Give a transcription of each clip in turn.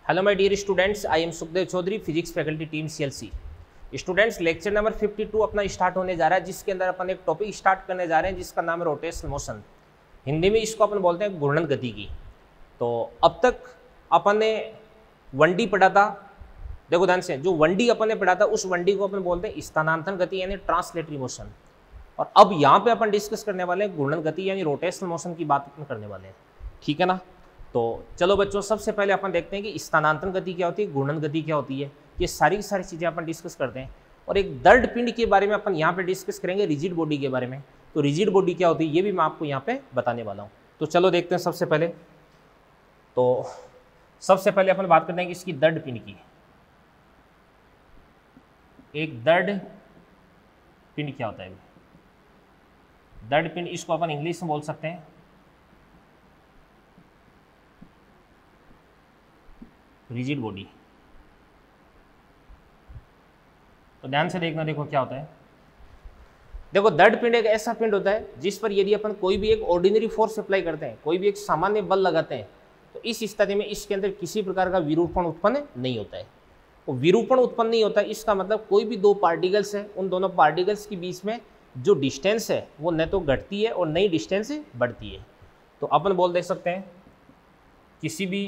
Hello my dear students, I am Sukhdev Chaudhary, physics faculty team CLC. Students, lecture number 52 अपना start होने जा रहा है, जिसके अंदर अपन एक टॉपिक स्टार्ट करने जा रहे हैं जिसका नाम है रोटेशनल मोशन। हिंदी में इसको अपन बोलते हैं घूर्णन गति की। तो अब तक अपन ने 1D पढ़ा था। देखो ध्यान से, जो 1D अपन ने पढ़ा था उस 1D को अपन बोलते हैं स्थानांतरण गति यानी ट्रांसलेटरी मोशन। और अब यहाँ पे अपन डिस्कस करने वाले हैं घूर्णन गति यानी रोटेशनल मोशन की बात अपन करने वाले हैं। ठीक है ना। तो चलो बच्चों, सबसे पहले अपन देखते हैं कि स्थानांतरण गति क्या होती है, घूर्णन गति क्या होती है। ये सारी की सारी चीज़ें अपन डिस्कस करते हैं। और एक दर्द पिंड के बारे में अपन यहाँ पे डिस्कस करेंगे, रिजिड बॉडी के बारे में। तो रिजिड बॉडी क्या होती है ये भी मैं आपको यहाँ पे बताने वाला हूँ। तो चलो देखते हैं। सबसे पहले अपन बात करते हैं कि इसकी दर्द पिंड की। एक दर्द पिंड क्या होता है। दर्द पिंड, इसको अपन इंग्लिश में बोल सकते हैं रिजिड बॉडी। तो ध्यान से देखना, देखो क्या होता है। देखो, दर्द पिंड एक ऐसा पिंड होता है जिस पर यदि अपन कोई भी एक ऑर्डिनरी फोर्स अप्लाई करते हैं, कोई भी एक सामान्य बल लगाते हैं, तो इस स्थिति में इसके अंदर किसी प्रकार का विरूपण उत्पन्न नहीं होता है। तो विरूपण उत्पन्न नहीं होता है, इसका मतलब कोई भी दो पार्टिकल्स है, उन दोनों पार्टिकल्स के बीच में जो डिस्टेंस है वो न तो घटती है और नई डिस्टेंस बढ़ती है। तो अपन बोल दे सकते हैं किसी भी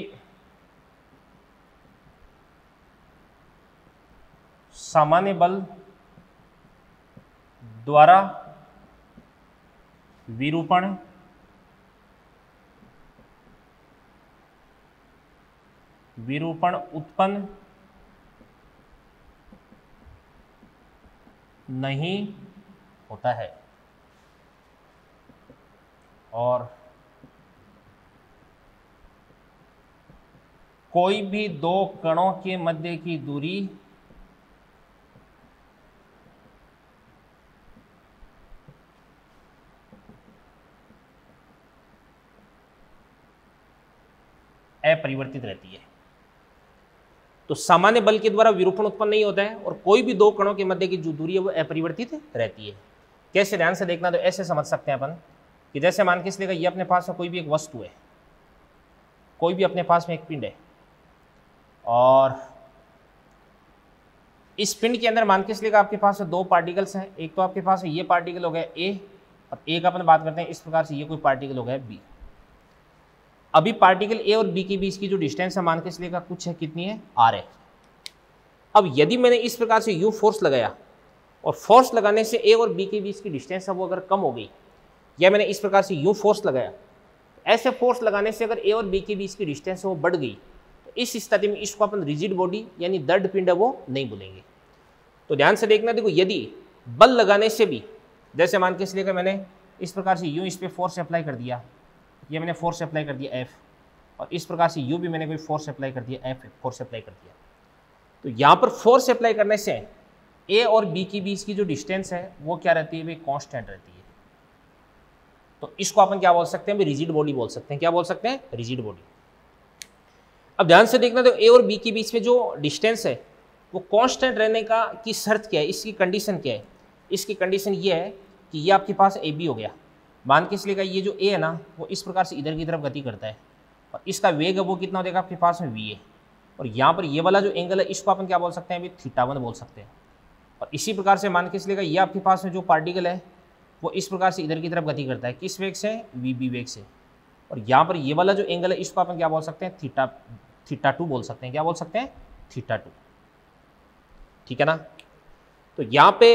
सामान्य बल द्वारा विरूपण उत्पन्न नहीं होता है। और कोई भी दो कणों के मध्य की दूरी अपरिवर्तित रहती है। तो सामान्य बल के द्वारा विरूपण उत्पन्न नहीं होता है और कोई भी दो कणों के मध्य की जो दूरी है वो अपरिवर्तित रहती है। कैसे, ध्यान से देखना। तो ऐसे समझ सकते हैं अपन कि जैसे मान के चलिएगा ये अपने पास में कोई भी एक वस्तु है, कोई भी अपने पास में एक पिंड है, और इस पिंड के अंदर मान के चलिएगा आपके पास दो पार्टिकल्स हैं। एक तो आपके पास ये पार्टिकल हो गया ए, और एक अपन बात करते हैं इस प्रकार से ये कोई पार्टिकल हो गया बी। अभी पार्टिकल ए और बी के बीच की जो डिस्टेंस है मान के चलिएगा कुछ है, कितनी है, आर है। अब यदि मैंने इस प्रकार से यू फोर्स लगाया और फोर्स लगाने से ए और बी के बीच की डिस्टेंस है वो अगर कम हो गई, या मैंने इस प्रकार से यू फोर्स लगाया, ऐसे फोर्स लगाने से अगर ए और बी के बीच की डिस्टेंस है वो बढ़ गई, तो इस स्थिति में इसको अपन रिजिड बॉडी यानी दर्द पिंड है वो नहीं बोलेंगे। तो ध्यान से देखना। देखो, यदि बल लगाने से भी, जैसे मान के चलिएगा मैंने इस प्रकार से यू इस पर फोर्स अप्लाई कर दिया, ये मैंने फोर्स अप्लाई कर दिया एफ, और इस प्रकार से यू भी मैंने कोई फोर्स अप्लाई कर दिया एफ, फोर्स अप्लाई कर दिया। तो यहाँ पर फोर्स अप्लाई करने से ए और बी के बीच की जो डिस्टेंस है वो क्या रहती है भाई, कांस्टेंट रहती है। तो इसको अपन क्या बोल सकते हैं भाई, रिजिड बॉडी बोल सकते हैं। क्या बोल सकते हैं, रिजिड बॉडी। अब ध्यान से देखना, तो ए और बी के बीच में जो डिस्टेंस है वो कांस्टेंट रहने का की शर्त क्या है, इसकी कंडीशन क्या है। इसकी कंडीशन ये है कि ये आपके पास ए बी हो गया, मान के चलिएगा ये जो ए है ना वो इस प्रकार से इधर की तरफ गति करता है, और इसका वेग है वो कितना हो जाएगा आपके पास में वी है। और यहाँ पर ये वाला जो एंगल है इसको अपन क्या बोल सकते हैं, अभी θ1 बोल सकते हैं। और इसी प्रकार से मान के चलिएगा ये आपके पास में जो पार्टिकल है वो इस प्रकार से इधर की तरफ गति करता है, किस वेग से, वी बी वेग से। और यहाँ पर ये वाला जो एंगल है इसको अपन क्या बोल सकते हैं, θ2 बोल सकते हैं। क्या बोल सकते हैं, θ2। ठीक है ना। तो यहाँ पे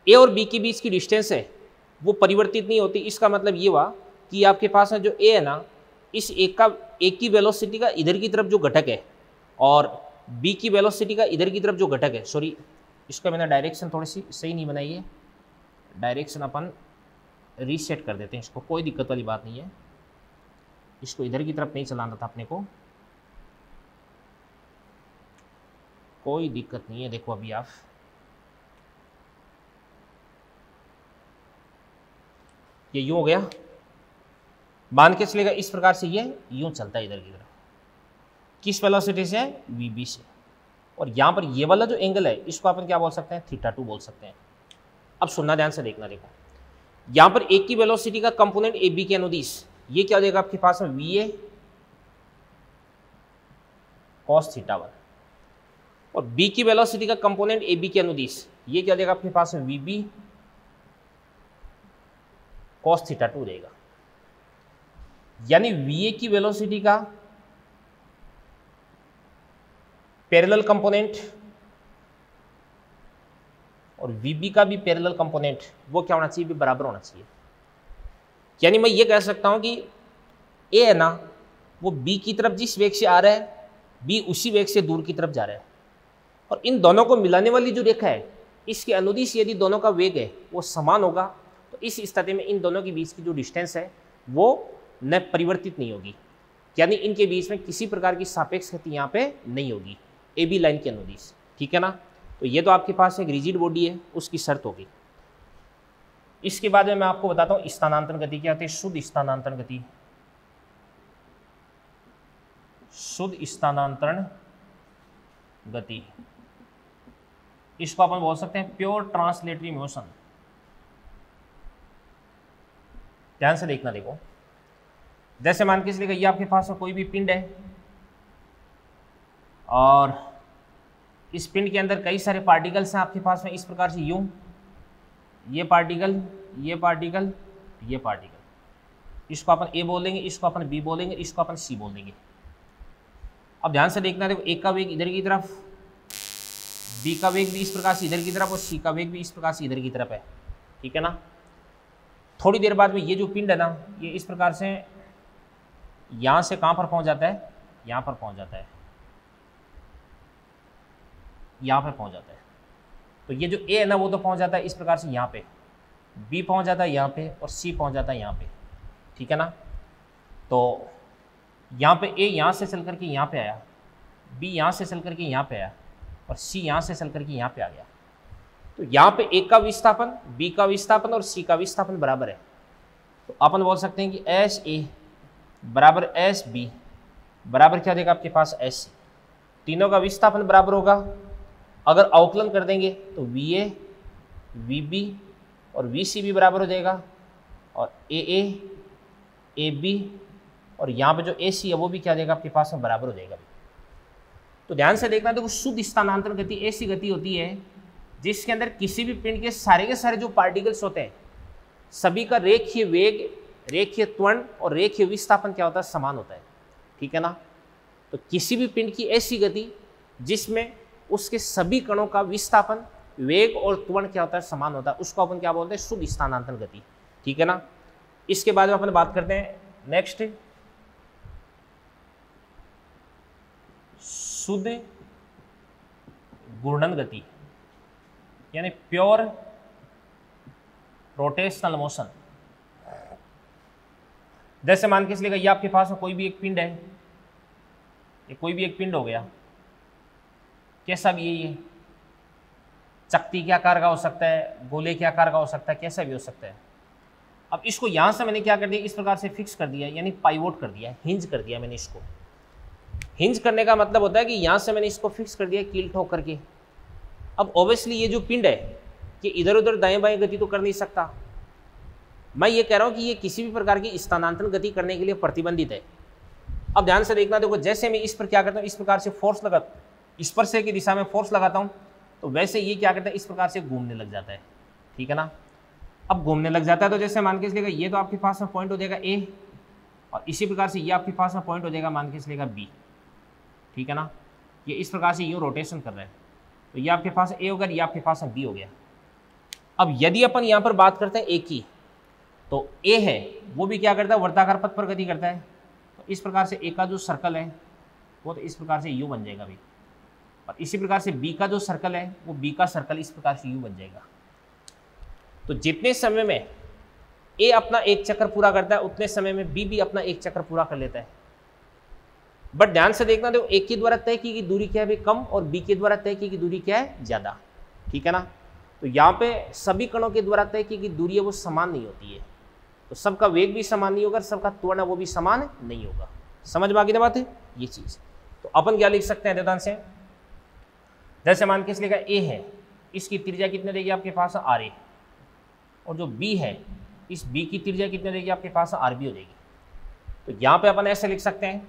ए और बी के बीच की डिस्टेंस है वो परिवर्तित नहीं होती। इसका मतलब ये हुआ कि आपके पास में जो ए है ना, इस एक की वेलोसिटी का इधर की तरफ जो घटक है और बी की वेलोसिटी का इधर की तरफ जो घटक है, सॉरी इसका मैंने डायरेक्शन थोड़ी सी सही नहीं बनाई है, डायरेक्शन अपन रीसेट कर देते हैं इसको, कोई दिक्कत वाली बात नहीं है। इसको इधर की तरफ नहीं चलाना था अपने को, कोई दिक्कत नहीं है। देखो अभी आप ये यूं हो गया, मान के चलेगा इस प्रकार से ये यूं चलता है इधर की तरफ, किस वेलोसिटी से, वी बी से। और यहाँ पर ये वाला जो एंगल है इसको अपन क्या बोल सकते हैं, θ2 बोल सकते हैं। अब सुनना ध्यान से देखना। देखो यहाँ पर एक की वेलोसिटी का कंपोनेंट ए बी के अनुदिश, ये क्या हो जाएगा आपके पास में वी ए cos θ1, और b की वेलोसिटी का कंपोनेंट ab के अनुदिश, ये क्या देगा आपके पास में vb cos θ2 देगा। यानी va की वेलोसिटी का पैरेलल कंपोनेंट और vb का भी पैरेलल कंपोनेंट वो क्या होना चाहिए, भी बराबर होना चाहिए। यानी मैं ये कह सकता हूं कि a है ना, वो b की तरफ जिस वेग से आ रहा है, b उसी वेग से दूर की तरफ जा रहा है, और इन दोनों को मिलाने वाली जो रेखा है, इसके अनुदिश यदि दोनों का वेग है वो समान होगा, तो इस स्थिति में इन दोनों के बीच की जो डिस्टेंस है वो न परिवर्तित नहीं होगी, यानी इनके बीच में किसी प्रकार की सापेक्ष गति यहाँ पे नहीं होगी ए बी लाइन के अनुदिश। ठीक है ना, तो ये तो आपके पास एक रिजिड बॉडी है, उसकी शर्त होगी। इसके बाद में मैं आपको बताता हूँ स्थानांतरण गति क्या होती है। शुद्ध स्थानांतरण गति, शुद्ध स्थानांतरण गति, इसको अपन बोल सकते हैं प्योर ट्रांसलेटरी मोशन। ध्यान से देखना, देखो जैसे मान के चलिए ये आपके पास कोई भी पिंड है और इस पिंड के अंदर कई सारे पार्टिकल्स हैं आपके पास में, इस प्रकार से यूं, ये पार्टिकल, ये पार्टिकल, ये पार्टिकल, इसको अपन ए बोलेंगे, इसको अपन बी बोलेंगे, इसको अपन सी बोल देंगे। अब ध्यान से देखना, देखो ए का वेग इधर की तरफ, बी का वेग भी इस प्रकार से इधर की तरफ और सी का वेग भी इस प्रकार से इधर की तरफ है। ठीक है ना, थोड़ी देर बाद में ये जो पिंड है ना, ये इस प्रकार से यहाँ से कहाँ पर पहुँच जाता है, यहाँ पर पहुँच जाता है, यहाँ पर पहुँच जाता है। तो ये जो ए है ना वो तो पहुँच जाता है इस प्रकार से यहाँ पे, बी पहुँच जाता है यहाँ पे और सी पहुँच जाता है यहाँ पे। ठीक है ना, तो यहाँ पे ए यहाँ से चल करके यहाँ पे आया, बी यहाँ से चल करके यहाँ पे आया और सी यहाँ से चल करके यहाँ पे आ गया। तो यहाँ पे ए का विस्थापन, बी का विस्थापन और सी का विस्थापन बराबर है। तो अपन बोल सकते हैं कि एस ए बराबर एस बी बराबर क्या देगा आपके पास एस सी। तीनों का विस्थापन बराबर होगा। अगर अवकलन कर देंगे तो वी ए, वी बी और वी सी भी बराबर हो जाएगा, और ए बी और यहाँ पे जो ए सी है वो भी क्या देगा आपके पास में बराबर हो जाएगा। तो ध्यान से देखना, देखो शुद्ध स्थानांतरण गति ऐसी गति होती है जिसके अंदर किसी भी पिंड के सारे जो पार्टिकल्स होते हैं सभी का रेखीय वेग, रेखीय त्वरण और रेखीय विस्थापन क्या होता है, समान होता है। ठीक है ना, तो किसी भी पिंड की ऐसी गति जिसमें उसके सभी कणों का विस्थापन, वेग और त्वरण क्या होता है, समान होता है, उसको अपन क्या बोलते हैं, शुद्ध स्थानांतरण गति। ठीक है ना, इसके बाद में अपन बात करते हैं नेक्स्ट शुद्ध घूर्णन गति, यानी प्योर रोटेशनल मोशन। जैसे मान के चलिएगा ये आपके पास कोई भी एक पिंड है, ये कोई भी एक पिंड हो गया, कैसा भी है, ये चकती के आकार का हो सकता है, गोले के आकार का हो सकता है, कैसा भी हो सकता है। अब इसको यहाँ से मैंने क्या कर दिया, इस प्रकार से फिक्स कर दिया, यानी पाइवोट कर दिया, हिंज कर दिया मैंने इसको। हिंज करने का मतलब होता है कि यहाँ से मैंने इसको फिक्स कर दिया कील ठोक करके। अब ऑब्वियसली ये जो पिंड है कि इधर उधर दाएं बाएं गति तो कर नहीं सकता। मैं ये कह रहा हूँ कि ये किसी भी प्रकार की स्थानांतरण गति करने के लिए प्रतिबंधित है। अब ध्यान से देखना, देखो जैसे मैं इस पर क्या करता हूँ, इस प्रकार से फोर्स लगा, स्पर्श की दिशा में फोर्स लगाता हूँ, तो वैसे ये क्या करता है, इस प्रकार से घूमने लग जाता है। ठीक है ना, अब घूमने लग जाता है तो जैसे मान के चलिएगा ये तो आपके पास में पॉइंट हो जाएगा ए, और इसी प्रकार से ये आपके पास में पॉइंट हो जाएगा मान के चलिएगा बी। ठीक है ना, ये इस प्रकार से यूँ रोटेशन कर रहे हैं, तो ये आपके पास ए होगा, ये आपके पास में बी हो गया। अब यदि अपन यहाँ पर बात करते हैं ए की, तो ए है वो भी क्या करता है, वर्ताकार पथ पर गति करता है। तो इस प्रकार से ए का जो सर्कल है वो तो इस प्रकार से यू बन जाएगा भाई, और इसी प्रकार से बी का जो सर्कल है वो बी का सर्कल इस प्रकार से यू बन जाएगा। तो जितने समय में ए अपना एक चक्कर पूरा करता है उतने समय में बी भी अपना एक चक्कर पूरा कर लेता है। बट ध्यान से देखना, देखो ए के द्वारा तय की गई दूरी क्या है कम, और बी के द्वारा तय की गई दूरी क्या है, ज़्यादा। ठीक है ना, तो यहाँ पे सभी कणों के द्वारा तय की गई दूरी है वो समान नहीं होती है, तो सबका वेग भी समान नहीं होगा, सबका त्वरण है वो भी समान नहीं होगा। समझ में आ गई ना बात है ये चीज़। तो अपन क्या लिख सकते हैं ध्यान से, जैसे मान के इसलिए ए है, इसकी त्रिज्या कितने देगी आपके पास, आर ए, और जो बी है इस बी की त्रिज्या कितने देगी आपके पास, आर बी हो जाएगी। तो यहाँ पे अपन ऐसे लिख सकते हैं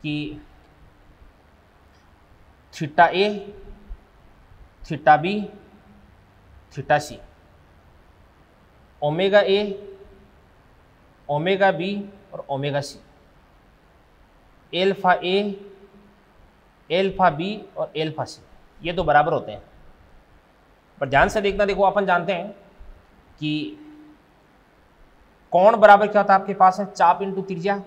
कि theta A, theta B, theta C, omega A, omega B और omega C, alpha A, alpha B और एल्फा सी, ये तो बराबर होते हैं। पर ध्यान से देखना, देखो अपन जानते हैं कि कोण बराबर क्या होता है आपके पास है चाप इंटू त्रिज्या,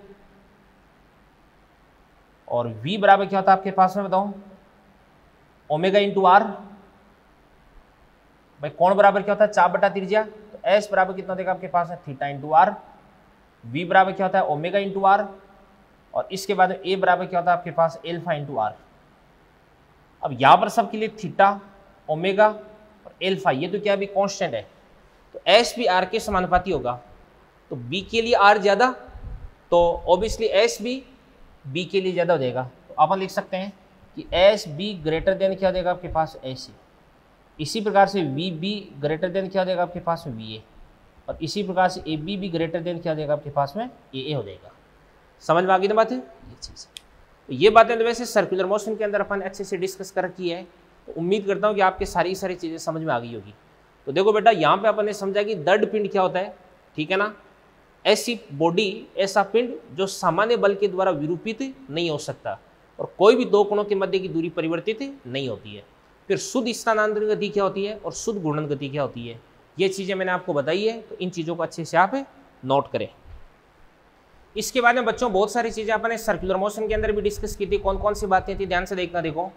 और v बराबर क्या होता है आपके पास में बताओ ओमेगा इंटू आर। भाई कोण बराबर क्या होता है चाप बटा त्रिज्या, तो s बराबर कितना देगा आपके पास है थीटा इंटू आर, v बराबर क्या होता है ओमेगा इंटू आर, और इसके बाद a बराबर क्या होता है आपके पास एल्फा इंटू आर। अब यहां पर सबके लिए थीटा, ओमेगा और एल्फा ये तो क्या अभी कांस्टेंट है, तो s भी r के समानुपाती होगा, तो b के लिए r ज्यादा, तो ऑब्वियसली s भी b के लिए ज्यादा हो जाएगा। तो अपन लिख सकते हैं कि एस बी ग्रेटर देन क्या देगा आपके पास ए सी। इसी प्रकार से वी बी ग्रेटर देन क्या देगा आपके पास में वी ए, और इसी प्रकार से ए बी भी ग्रेटर देन क्या देगा आपके पास में ए हो जाएगा। समझ में आ गई ना बात है ये चीज़। तो ये बातें तो वैसे सर्कुलर मोशन के अंदर अपन अच्छे से डिस्कस कर रखी है, तो उम्मीद करता हूँ कि आपके सारी चीज़ें समझ में आ गई होगी। तो देखो बेटा यहाँ पे अपन ने समझा कि दृढ़ पिंड क्या होता है, ठीक है ना, ऐसी बॉडी, ऐसा पिंड जो सामान्य बल के द्वारा विरूपित नहीं हो सकता, और कोई भी दो कोणों के मध्य की दूरी परिवर्तित नहीं होती है। फिर शुद्ध स्थानांतरण गति क्या होती है और शुद्ध घूर्णन गति क्या होती है, ये चीज़ें मैंने आपको बताई है, तो इन चीज़ों को अच्छे से आप नोट करें। इसके बाद में बच्चों बहुत सारी चीज़ें अपने सर्कुलर मोशन के अंदर भी डिस्कस की थी। कौन कौन सी बातें थी ध्यान से देखना। देखो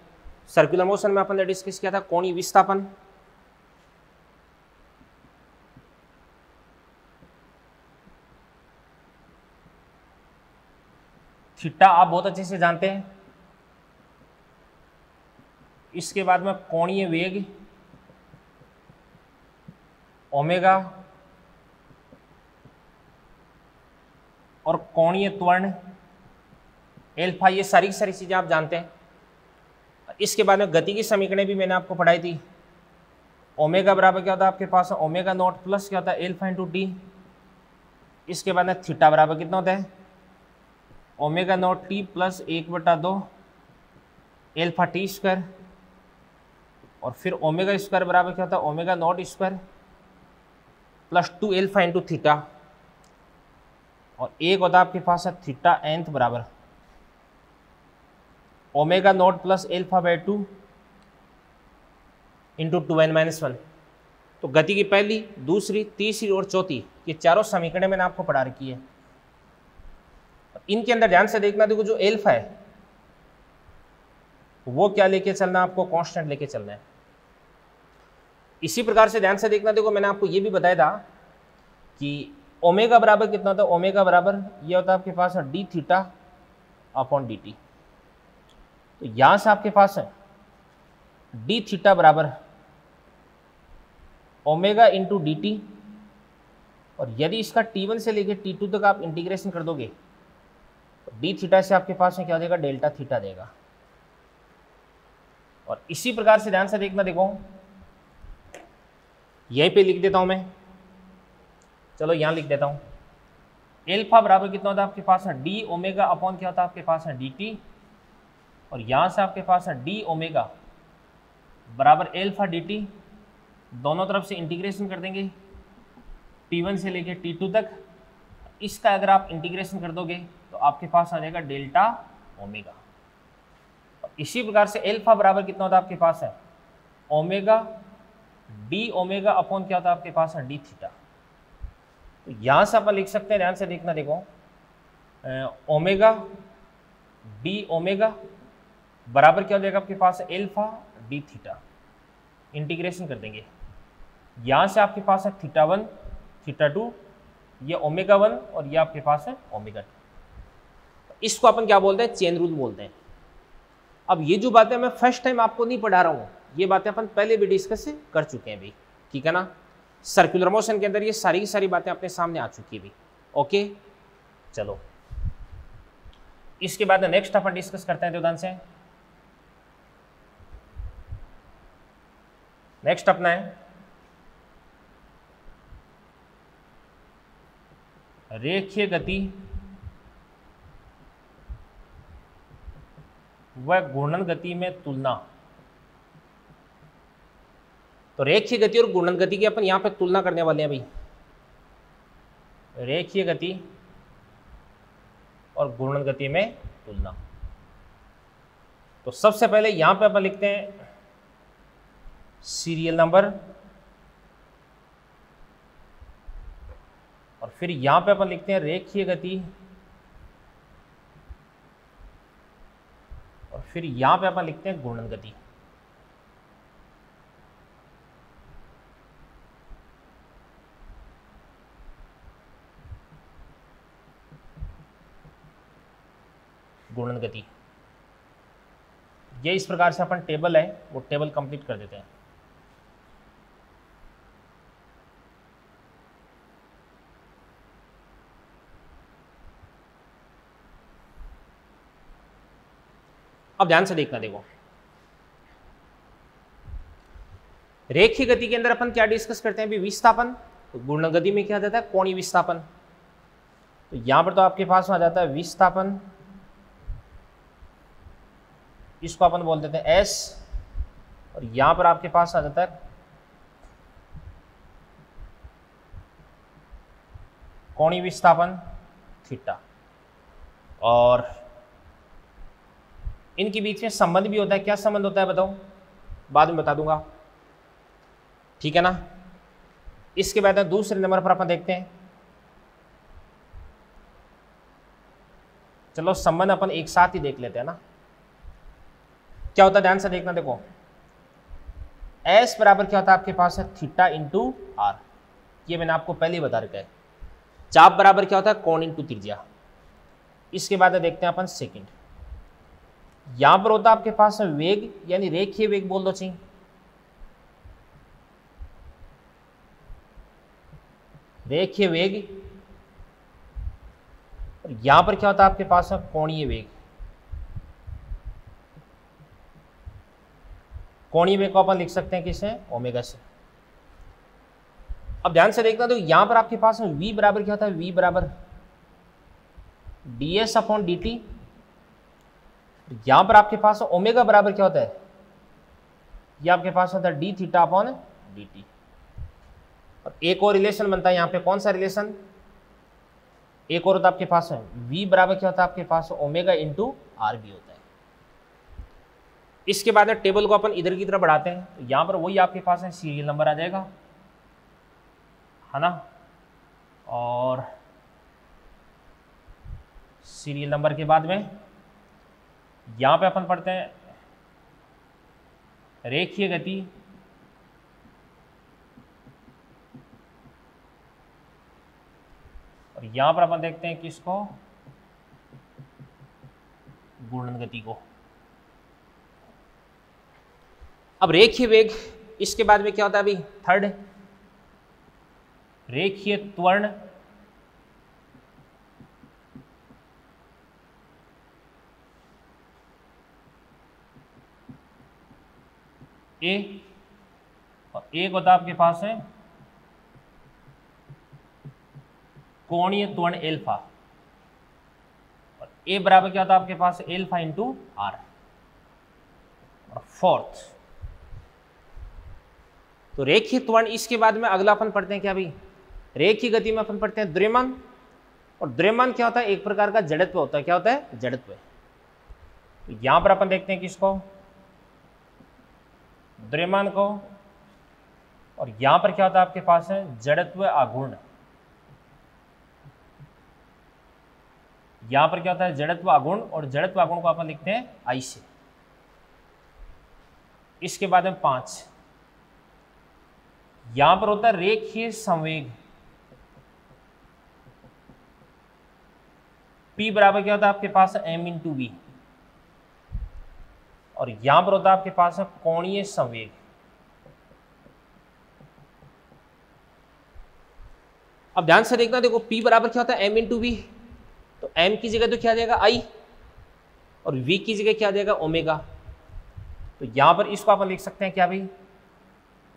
सर्कुलर मोशन में अपन ने डिस्कस किया था कोणीय विस्थापन, थीटा आप बहुत अच्छे से जानते हैं। इसके बाद में कोणीय वेग ओमेगा और कोणीय त्वरण एल्फा, ये सारी चीजें आप जानते हैं। इसके बाद में गति की समीकरणें भी मैंने आपको पढ़ाई थी। ओमेगा बराबर क्या होता है आपके पास ओमेगा नॉट प्लस क्या होता है एल्फा इंटू टी। इसके बाद में थीटा बराबर कितना होता है omega naught T plus 1/2 alpha T square, और फिर ओमेगा स्क्वायर बराबर क्या होता है omega naught square plus 2 alpha into theta, और एक होता है आपके पास है थीटा nth बराबर omega naught plus alpha by 2 into 2n-1। तो गति की पहली, दूसरी, तीसरी और चौथी ये चारों समीकरणें मैंने आपको पढ़ा रखी है। इनके अंदर ध्यान से देखना, देखो जो एल्फा है वो क्या लेके चलना, आपको कांस्टेंट लेके चलना है। इसी प्रकार से ध्यान से देखना, देखो मैंने आपको ये भी बताया था कि ओमेगा बराबर कितना होता है, ओमेगा बराबर ये होता है आपके पास D theta upon D T. तो यहां से आपके पास है डी थीटा बराबर ओमेगा इंटू डी टी, और यदि इसका T1 से लेके T2 तक आप इंटीग्रेशन कर दोगे तो डी थीटा से आपके पास में क्या देगा डेल्टा थीटा देगा। और इसी प्रकार से ध्यान से देखना, देखो यहीं पे लिख देता हूं मैं, चलो यहां लिख देता हूं। एल्फा बराबर कितना होता है आपके पास है डी ओमेगा अपॉन क्या होता है आपके पास है डी टी, और यहां से आपके पास है डी ओमेगा बराबर एल्फा डी टी, दोनों तरफ से इंटीग्रेशन कर देंगे T1 से लेके T2 तक। इसका अगर आप इंटीग्रेशन कर दोगे तो आपके पास आ जाएगा डेल्टा ओमेगा। और इसी प्रकार से एल्फा बराबर कितना होता है आपके पास है ओमेगा डी ओमेगा अपॉन क्या होता है आपके पास है डी थीटा। तो यहां से अपन लिख सकते हैं, ध्यान से देखना, देखो ओमेगा डी ओमेगा बराबर क्या हो जाएगा आपके पास एल्फा डी थीटा, इंटीग्रेशन कर देंगे। यहां से आपके पास है थीटा 1 थीटा 2, ये ओमेगा 1 और ये आपके पास है ओमेगा 2। इसको अपन क्या बोलते हैं चेन रूल बोलते हैं। अब ये जो बातें मैं फर्स्ट टाइम आपको नहीं पढ़ा रहा हूँ, ये बातें अपन पहले भी डिस्कस कर चुके हैं भाई, ठीक है ना। सर्कुलर मोशन के अंदर ये सारी की सारी बातें अपने सामने आ चुकी है भाई। ओके चलो इसके बाद नेक्स्ट अपन डिस्कस करते हैं ध्यान से। नेक्स्ट अपना है रेखीय गति वह घूर्णन गति में तुलना। तो रेखीय गति और घूर्णन गति की अपन यहां पे तुलना करने वाले हैं भाई। रेखीय गति और घूर्णन गति में तुलना। तो सबसे पहले यहां पे अपन लिखते हैं सीरियल नंबर, और फिर यहां पे अपन लिखते हैं रेखीय गति, और फिर यहां पे अपन लिखते हैं घूर्णन गति। घूर्णन गति, ये इस प्रकार से अपन टेबल है वो टेबल कंप्लीट कर देते हैं। अब ध्यान से देखना, देखो रेखीय गति के अंदर अपन क्या डिस्कस करते हैं अभी, विस्थापन। तो घूर्णन गति में क्या जाता है, कोणीय विस्थापन। तो यहां पर तो आपके पास आ जाता है विस्थापन, इसको अपन बोल देते हैं S, और यहां पर आपके पास आ जाता है कोणीय विस्थापन थीटा। और इनके बीच में संबंध भी होता है। क्या संबंध होता है बताओ, बाद में बता दूंगा, ठीक है ना। इसके बाद दूसरे नंबर पर अपन देखते हैं, चलो संबंध अपन एक साथ ही देख लेते हैं ना। क्या होता है ध्यान से देखना, देखो S बराबर क्या होता है आपके पास है थीटा इंटू आर, ये मैंने आपको पहले ही बता रखा है। चाप बराबर क्या होता है कोण इंटू त्रिज्या। इसके बाद देखते हैं अपन सेकंड, यहां पर होता है आपके पास है वेग, यानी रेखीय वेग बोल दो चाहिए। रेखीय वेग, और यहां पर क्या होता है आपके पास है कोणीय वेग। कोणीय वेग को अपन लिख सकते हैं किससे, ओमेगा से। अब ध्यान से देखना, तो यहां पर आपके पास v बराबर क्या होता है, v बराबर ds अपॉन dt। यहां पर आपके पास ओमेगा बराबर क्या होता है, ये आपके पास होता है d थीटा अपॉन dt। और एक और रिलेशन बनता है यहां पे, कौन सा रिलेशन, एक और होता है आपके पास है v बराबर क्या होता है आपके पास ओमेगा इंटू आर भी होता है। इसके बाद टेबल को अपन इधर की तरफ बढ़ाते हैं, तो यहां पर वही आपके पास है सीरियल नंबर आ जाएगा, है ना। और सीरियल नंबर के बाद में यहां पे अपन पढ़ते हैं रेखीय गति, और यहां पर अपन देखते हैं किसको, घूर्णन गति को। अब रेखीय वेग, इसके बाद में क्या होता है अभी थर्ड, रेखीय त्वरण। ए, और एक होता है आपके पास है कोणीय त्वरण एल्फा, और ए बराबर क्या होता है आपके पास एल्फा इंटू आर। और फोर्थ तो रेखीय त्वरण। इसके बाद में अगला अपन पढ़ते हैं क्या भाई, रेखीय गति में अपन पढ़ते हैं द्रव्यमान। और द्रव्यमान क्या होता है, एक प्रकार का जड़त्व होता है। क्या होता है, जड़त्व। तो यहां पर अपन देखते हैं किसको, द्रव्यमान को, और यहां पर क्या होता है आपके पास है जड़त्व आघूर्ण। यहां पर क्या होता है जड़त्व आघूर्ण, और जड़त्व आघूर्ण को अपन लिखते हैं आई से। इसके बाद में 5, यहां पर होता है रेखीय संवेग। P बराबर क्या होता है आपके पास m इंटू वी, और यहां पर होता है आपके पास कोणीय संवेग। अब ध्यान से देखना, देखो P बराबर क्या होता है m इंटू वी, तो m की जगह तो क्या आ जाएगा I, और v की जगह क्या आ जाएगा ओमेगा। तो यहां पर इसको अपन लिख सकते हैं क्या भाई,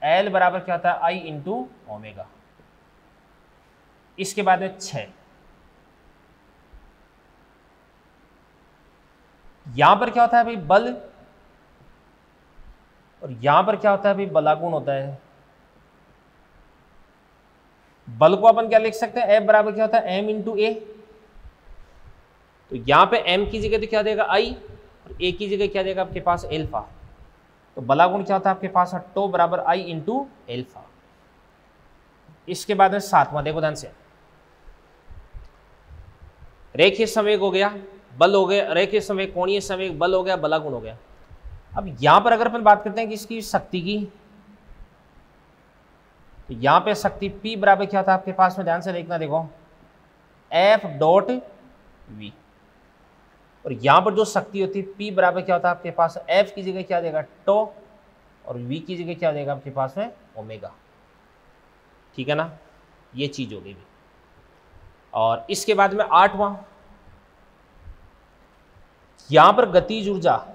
L बराबर क्या होता है I इंटू ओमेगा। इसके बाद में 6, यहां पर क्या होता है भाई बल, और यहां पर क्या होता है भाई बलागुण होता है। बल को अपन क्या लिख सकते हैं, F बराबर क्या होता है m इंटू ए। तो यहां पे m की जगह तो क्या देगा I, और a की जगह क्या देगा आपके पास एल्फा। तो बलागुण क्या होता है आपके पास टो बराबर I इंटू एल्फा। इसके बाद में सातवां देखो ध्यान से, रेखीय संवेग हो गया, बल हो गया, रेखीय संवेग, कोणीय संवेग, बल हो गया, बलागुण हो गया। अब यहां पर अगर अपन बात करते हैं कि इसकी शक्ति की, तो यहां पे शक्ति P बराबर क्या था आपके पास में, ध्यान से देखना, देखो F डॉट V। और यहां पर जो शक्ति होती है P बराबर क्या होता है आपके पास, F की जगह क्या देगा टो, और V की जगह क्या देगा आपके पास में ओमेगा। ठीक है ना, ये चीज हो गई। और इसके बाद में आठवां, यहां पर गतिज ऊर्जा,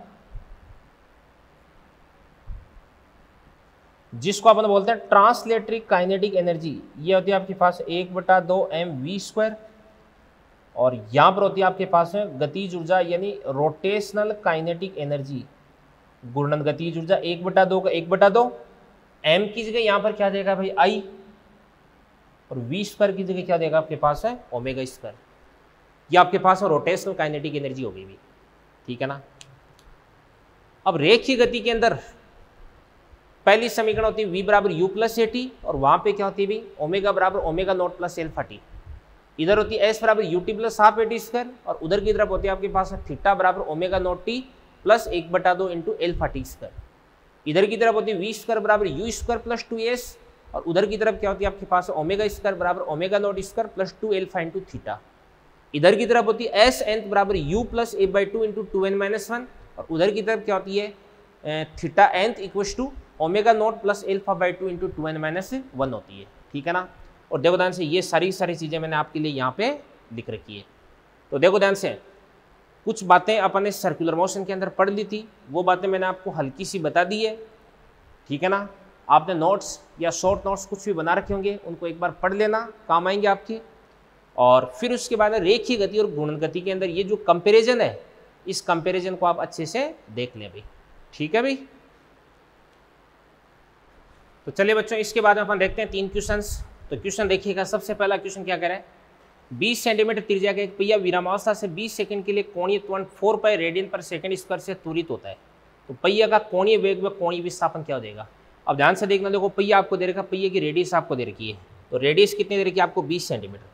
जिसको अपन बोलते हैं ट्रांसलेटरी काइनेटिक एनर्जी, ये होती है आपके पास 1/2 mv²। और यहां पर होती है आपके पास में गतिज ऊर्जा यानी रोटेशनल काइनेटिक एनर्जी, घूर्णन गतिज ऊर्जा 1/2 का 1/2 m की जगह यहां पर क्या देगा भाई I, और v² की जगह क्या देगा आपके पास है ओमेगा²। ये आपके पास रोटेशनल काइनेटिक एनर्जी हो गई भी। ठीक है ना। अब रेखीय गति के अंदर पहली समीकरण होती है v बराबर u प्लस ए टी, और वहां पे क्या होती है भाई ओमेगा बराबर omega naught plus alpha T. इधर होती है s बराबर U T plus half A T square, और उधर की तरफ होती है आपके पास थीटा बराबर omega not T plus 1/2 into alpha T square. इधर की तरफ होती है v² बराबर u² प्लस 2s, और उधर की तरफ क्या होती है आपके पास ओमेगा² बराबर omega naught square plus 2 alpha into theta. इधर की तरफ होती है s nth बराबर u plus a/2 into 2n-1, और उधर की तरफ क्या होती है theta nth equals to omega naught plus alpha by 2 into 2n-1 होती है। ठीक है ना। और देखो ध्यान से, ये सारी चीजें मैंने आपके लिए यहाँ पे लिख रखी है। तो देखो ध्यान से, कुछ बातें अपन ने सर्कुलर मोशन के अंदर पढ़ ली थी, वो बातें मैंने आपको हल्की सी बता दी है। ठीक है ना। आपने नोट्स या शॉर्ट नोट्स कुछ भी बना रखे होंगे, उनको एक बार पढ़ लेना, काम आएंगे आपकी। और फिर उसके बाद रेखीय गति और घूर्णन गति के अंदर ये जो कंपेरिजन है, इस कंपेरिजन को आप अच्छे से देख लें भाई। ठीक है भाई। तो चलिए बच्चों, इसके बाद में अपन देखते हैं 3 क्वेश्चंस। तो क्वेश्चन देखिएगा, सबसे पहला क्वेश्चन क्या कह रहा है, 20 सेंटीमीटर त्रिज्या का एक पहिया विरामावस्था से 20 सेकंड के लिए कोणीय त्वरण 4 पाई रेडियन पर सेकंड स्क्वायर से त्वरित होता है। तो पहिया का कोणीय वेग व कोणीय विस्थापन क्या हो जाएगा। अब ध्यान से देखना, देखो पहिया आपको दे रखा, पहिए की रेडियस आपको दे रखी है। तो रेडियस कितनी दे रखी है आपको 20 सेंटीमीटर,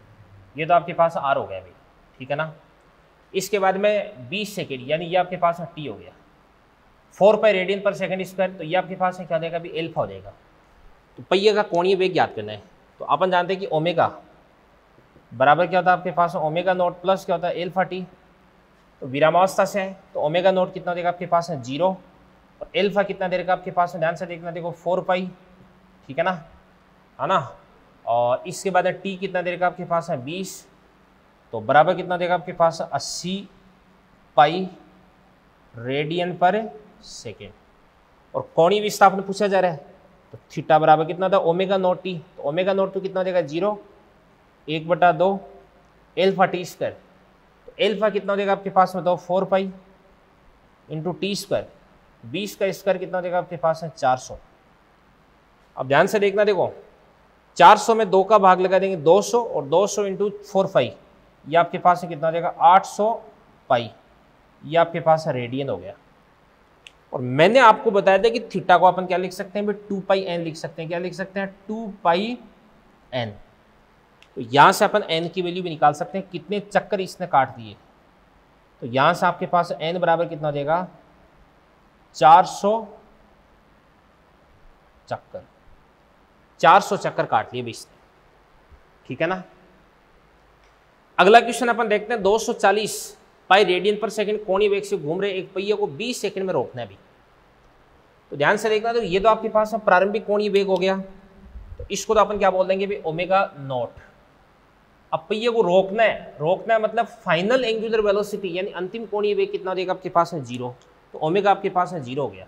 ये तो आपके पास आर हो गया भाई। ठीक है ना। इसके बाद में 20 सेकेंड यानी ये आपके पास टी हो गया, 4 पाई रेडियन पर सेकंड स्क्वायर, तो ये आपके पास क्या देगा अभी एल्फा हो जाएगा। तो पहिए का कोणीय वेग याद करना है। तो अपन जानते हैं कि ओमेगा बराबर क्या होता है आपके पास ओमेगा नॉट प्लस क्या होता है एल्फा टी। तो विरामावस्था से है तो ओमेगा नॉट कितना देगा आपके पास है 0, और एल्फा कितना देगा आपके पास में, ध्यान से देखना, देखो 4 पाई। ठीक है ना। और इसके बाद टी कितना देगा आपके पास है 20, तो बराबर कितना देगा आपके पास 80 पाई रेडियन पर सेकेंड। और कोणीय विस्थापन पूछा जा रहा है, तो थीटा बराबर कितना था ओमेगा नॉट टी। तो ओमेगा नॉट तो कितना देगा 0, 1/2 एल्फा टी स्क्वायर। तो एल्फा कितना देगा आपके पास में, तो 4 पाई इंटू टी स्क्वायर, 20 का स्क्वायर कितना देगा आपके पास है 400। अब ध्यान से देखना, देखो 400 में 2 का भाग लगा देंगे 200, और 200 इंटू 4 पाई, ये आपके पास है कितना देगा 800 पाई, ये आपके पास है रेडियन हो गया। और मैंने आपको बताया था कि थीटा को अपन क्या लिख सकते हैं, 2 पाई एन लिख सकते हैं। क्या लिख सकते हैं 2 पाई एन। तो यहां से अपन एन की वैल्यू भी निकाल सकते हैं, कितने चक्कर इसने काट दिए। तो यहां से आपके पास एन बराबर कितना देगा 400 चक्कर, 400 चक्कर काट लिए भी इसने। ठीक है ना। अगला क्वेश्चन अपन देखते हैं, 240 पाई रेडियन पर सेकंड कोणीय वेग से घूम रहे एक पहिए को 20 सेकंड में रोकना है भी। तो ध्यान से देखना, तो ये तो आपके पास प्रारंभिक कोणीय वेग हो गया, तो इसको तो अपन क्या बोल देंगे भी ओमेगा नॉट। अब पहिए को रोकना है मतलब फाइनल एंगुलर वेलोसिटी यानी अंतिम कोणीय वेग कितना देगा आपके पास है 0, तो ओमेगा आपके पास है 0 हो गया।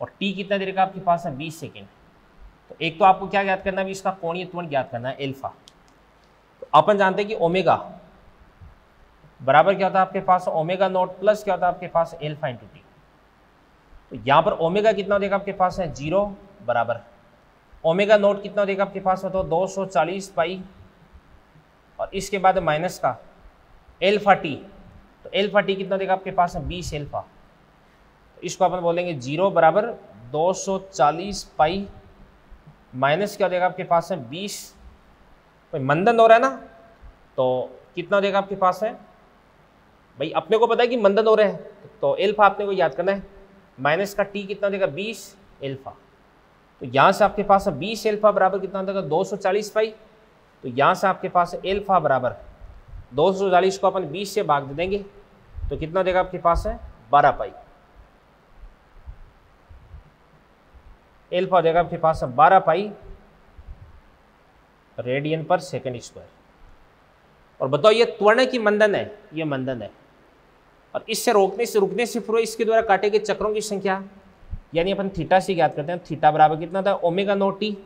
और टी कितना देगा आपके पास है 20 सेकेंड। तो एक तो आपको क्या ज्ञात करना है, इसका कोणीय त्वरण ज्ञात करना है एल्फा। तो अपन जानते हैं कि ओमेगा बराबर क्या होता है आपके पास ओमेगा नॉट प्लस क्या होता है आपके पास एल्फा इंटू टी। तो यहाँ पर ओमेगा कितना देगा आपके पास है 0 बराबर ओमेगा नॉट कितना देगा आपके पास है तो 240 पाई और इसके बाद माइनस का एल्फा टी। तो एल्फा टी कितना देगा आपके पास है 20 एल्फा। तो इसको अपन बोलेंगे 0 बराबर 240 पाई माइनस क्या देगा आपके पास है 20। भाई मंदन हो रहा है ना, तो कितना देगा आपके पास है भाई, अपने को पता है कि मंदन हो रहा है तो एल्फा आपने को याद करना है। माइनस का टी कितना देगा 20 एल्फा। तो यहाँ से आपके पास 20 एल्फा बराबर कितना देगा 240 पाई। तो यहाँ से आपके पास एल्फा बराबर 240 को अपन 20 से भाग दे देंगे तो कितना देगा आपके पास है 12 पाई। एल्फा देगा आपके पास 12 पाई रेडियन पर सेकंड स्क्वायर। और बताओ ये त्वरण की मंदन है, ये मंदन है और इससे रुकने से पूर्व इसके द्वारा काटे गए चक्रों की संख्या यानी अपन थीटा से ज्ञात करते हैं। थीटा बराबर कितना था ओमेगा नॉट टी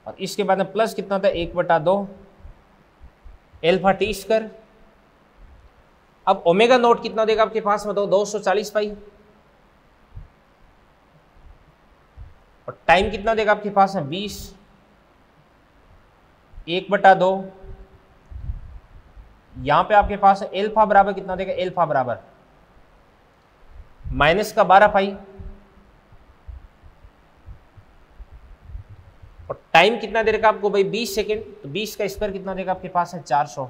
और इसके बाद में प्लस कितना था 1/2 एल्फा टी स्क्वायर। अब ओमेगा नॉट कितना देगा आपके पास बताओ 240 पाई और टाइम कितना देगा आपके पास है 20 1/2। यहां पे आपके पास एल्फा बराबर कितना देगा एल्फा बराबर माइनस का 12 पाई और टाइम कितना देगा आपको भाई 20 सेकेंड। तो 20 का स्क्वायर कितना देगा आपके पास है 400।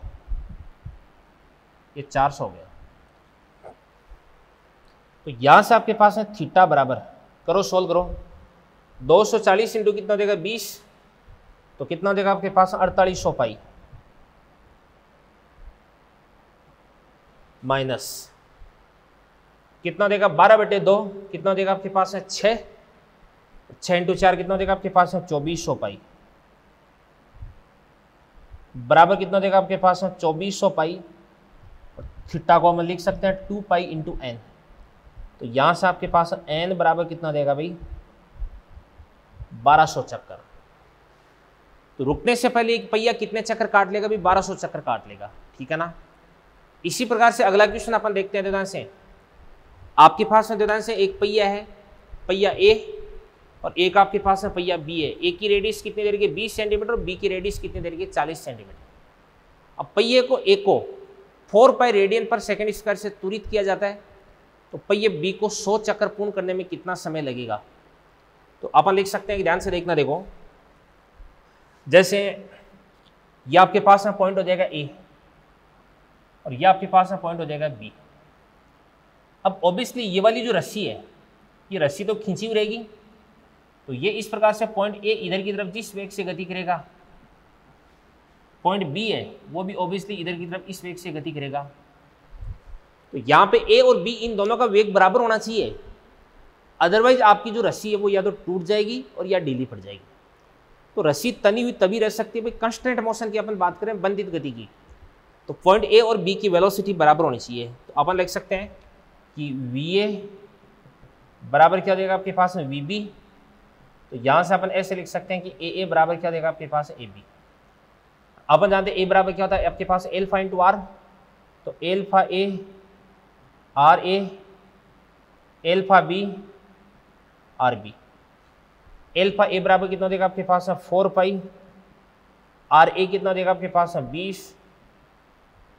ये 400 हो गया। तो यहां से आपके पास है थीटा बराबर करो सोल्व करो 240 इंटू कितना देगा 20 तो कितना देगा आपके पास 4800 पाई माइनस कितना देगा 12/2 कितना देगा आपके पास है 6 इंटू 4 कितना देगा आपके पास है 2400 पाई बराबर कितना देगा आपके पास है 2400 पाई। थीटा को हम लिख सकते हैं 2 पाई इंटू एन। तो यहां से आपके पास एन बराबर कितना देगा भाई 1200 चक्कर। तो रुकने से पहले एक पहिया कितने चक्कर काट लेगा भी 1200 चक्कर काट लेगा, ठीक है ना। इसी प्रकार से अगला क्वेश्चन अपन देखते हैं देदान से। आपके पास में देदान से एक पहिया है पहिया ए और एक आपके पास में पहिया बी है। ए की रेडियस कितनी देर की 20 सेंटीमीटर और बी की रेडियस कितनी देर की 40 सेंटीमीटर। अब पहिए को ए को 4 पाई रेडियन पर सेकेंड स्क्वायर से त्वरित किया जाता है तो पहिए बी को 100 चक्कर पूर्ण करने में कितना समय लगेगा। तो अपन लिख सकते हैं कि ध्यान से देखना, देखो जैसे ये आपके पास में पॉइंट हो जाएगा ए और ये आपके पास में पॉइंट हो जाएगा बी। अब ऑब्वियसली ये वाली जो रस्सी है ये रस्सी तो खींची हुई रहेगी तो ये इस प्रकार से पॉइंट ए इधर की तरफ जिस वेग से गति करेगा पॉइंट बी है वो भी ऑब्वियसली इधर की तरफ इस वेग से गति करेगा। तो यहाँ पे ए और बी इन दोनों का वेग बराबर होना चाहिए, अदरवाइज आपकी जो रस्सी है वो या तो टूट जाएगी और या ढीली पड़ जाएगी। तो रस्सी तनी हुई तभी रह सकती है भाई कंस्टेंट मोशन की अपन बात करें बंधित गति की तो पॉइंट ए और बी की वेलोसिटी बराबर होनी चाहिए। तो अपन लिख सकते हैं कि वी ए बराबर क्या देगा आपके पास में वी बी। तो यहाँ से अपन ऐसे लिख सकते हैं कि ए बराबर क्या देगा आपके पास ए बी। अपन जानते हैं ए बराबर क्या होता है आपके पास एल्फा इंटू आर। तो alpha a r a alpha b r b. Alpha a बराबर कितना देगा आपके पास 4 पाई आर ए कितना देगा आपके पास 20।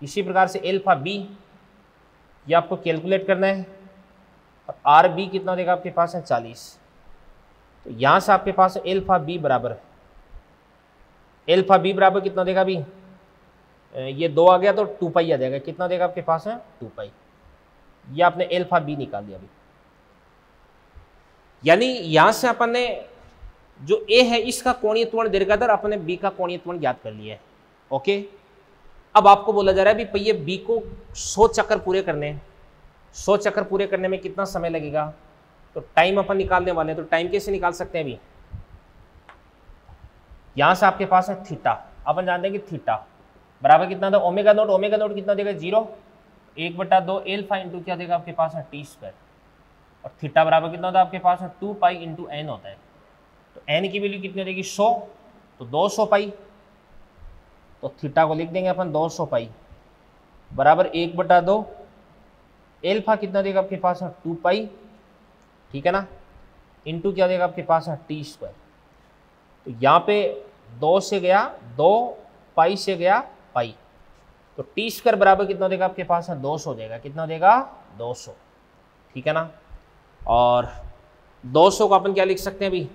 इसी प्रकार से एल्फा बी ये आपको कैलकुलेट करना है और आर बी कितना देगा आपके पास 40। तो यहाँ से आपके पास एल्फा बी बराबर एल्फा बी बराबर कितना देगा अभी ये 2 आ गया तो 2 पाई आ जाएगा। कितना देगा आपके पास 2 पाई। ये आपने एल्फा बी निकाल दिया अभी, यानी यहां से अपन ने जो ए है इसका कोणीय त्वरण दीर्घाधर अपने बी का कोणीय त्वरण ज्ञात कर लिया है। ओके, अब आपको बोला जा रहा है भी पहिए बी को 100 चक्कर पूरे करने हैं। 100 चक्कर पूरे करने में कितना समय लगेगा तो टाइम अपन निकालने वाले हैं। तो टाइम कैसे निकाल सकते हैं अभी, यहां से आपके पास है थीटा। अपन जानते हैं कि थीटा बराबर कितना था ओमेगा नोट। ओमेगा नोट कितना देगा 0 1/2 एल्फा इंटू क्या देगा आपके पास टी स्क्वायर और थीटा बराबर कितना होता है आपके पास 2 पाई इंटू एन होता है। तो एन की वैल्यू कितनी देगी 100 तो 200 पाई तो थीटा को लिख देंगे अपन 200 पाई बराबर 1/2, एल्फा कितना देगा आपके पास है 2 पाई, ठीक है ना, इंटू क्या देगा आपके पास है t²। तो यहाँ पे 2 से गया 2, पाई से गया पाई, तो t² बराबर कितना देगा आपके पास है 200 देगा, कितना देगा 200, ठीक है ना। और 200 को अपन क्या लिख सकते हैं अभी,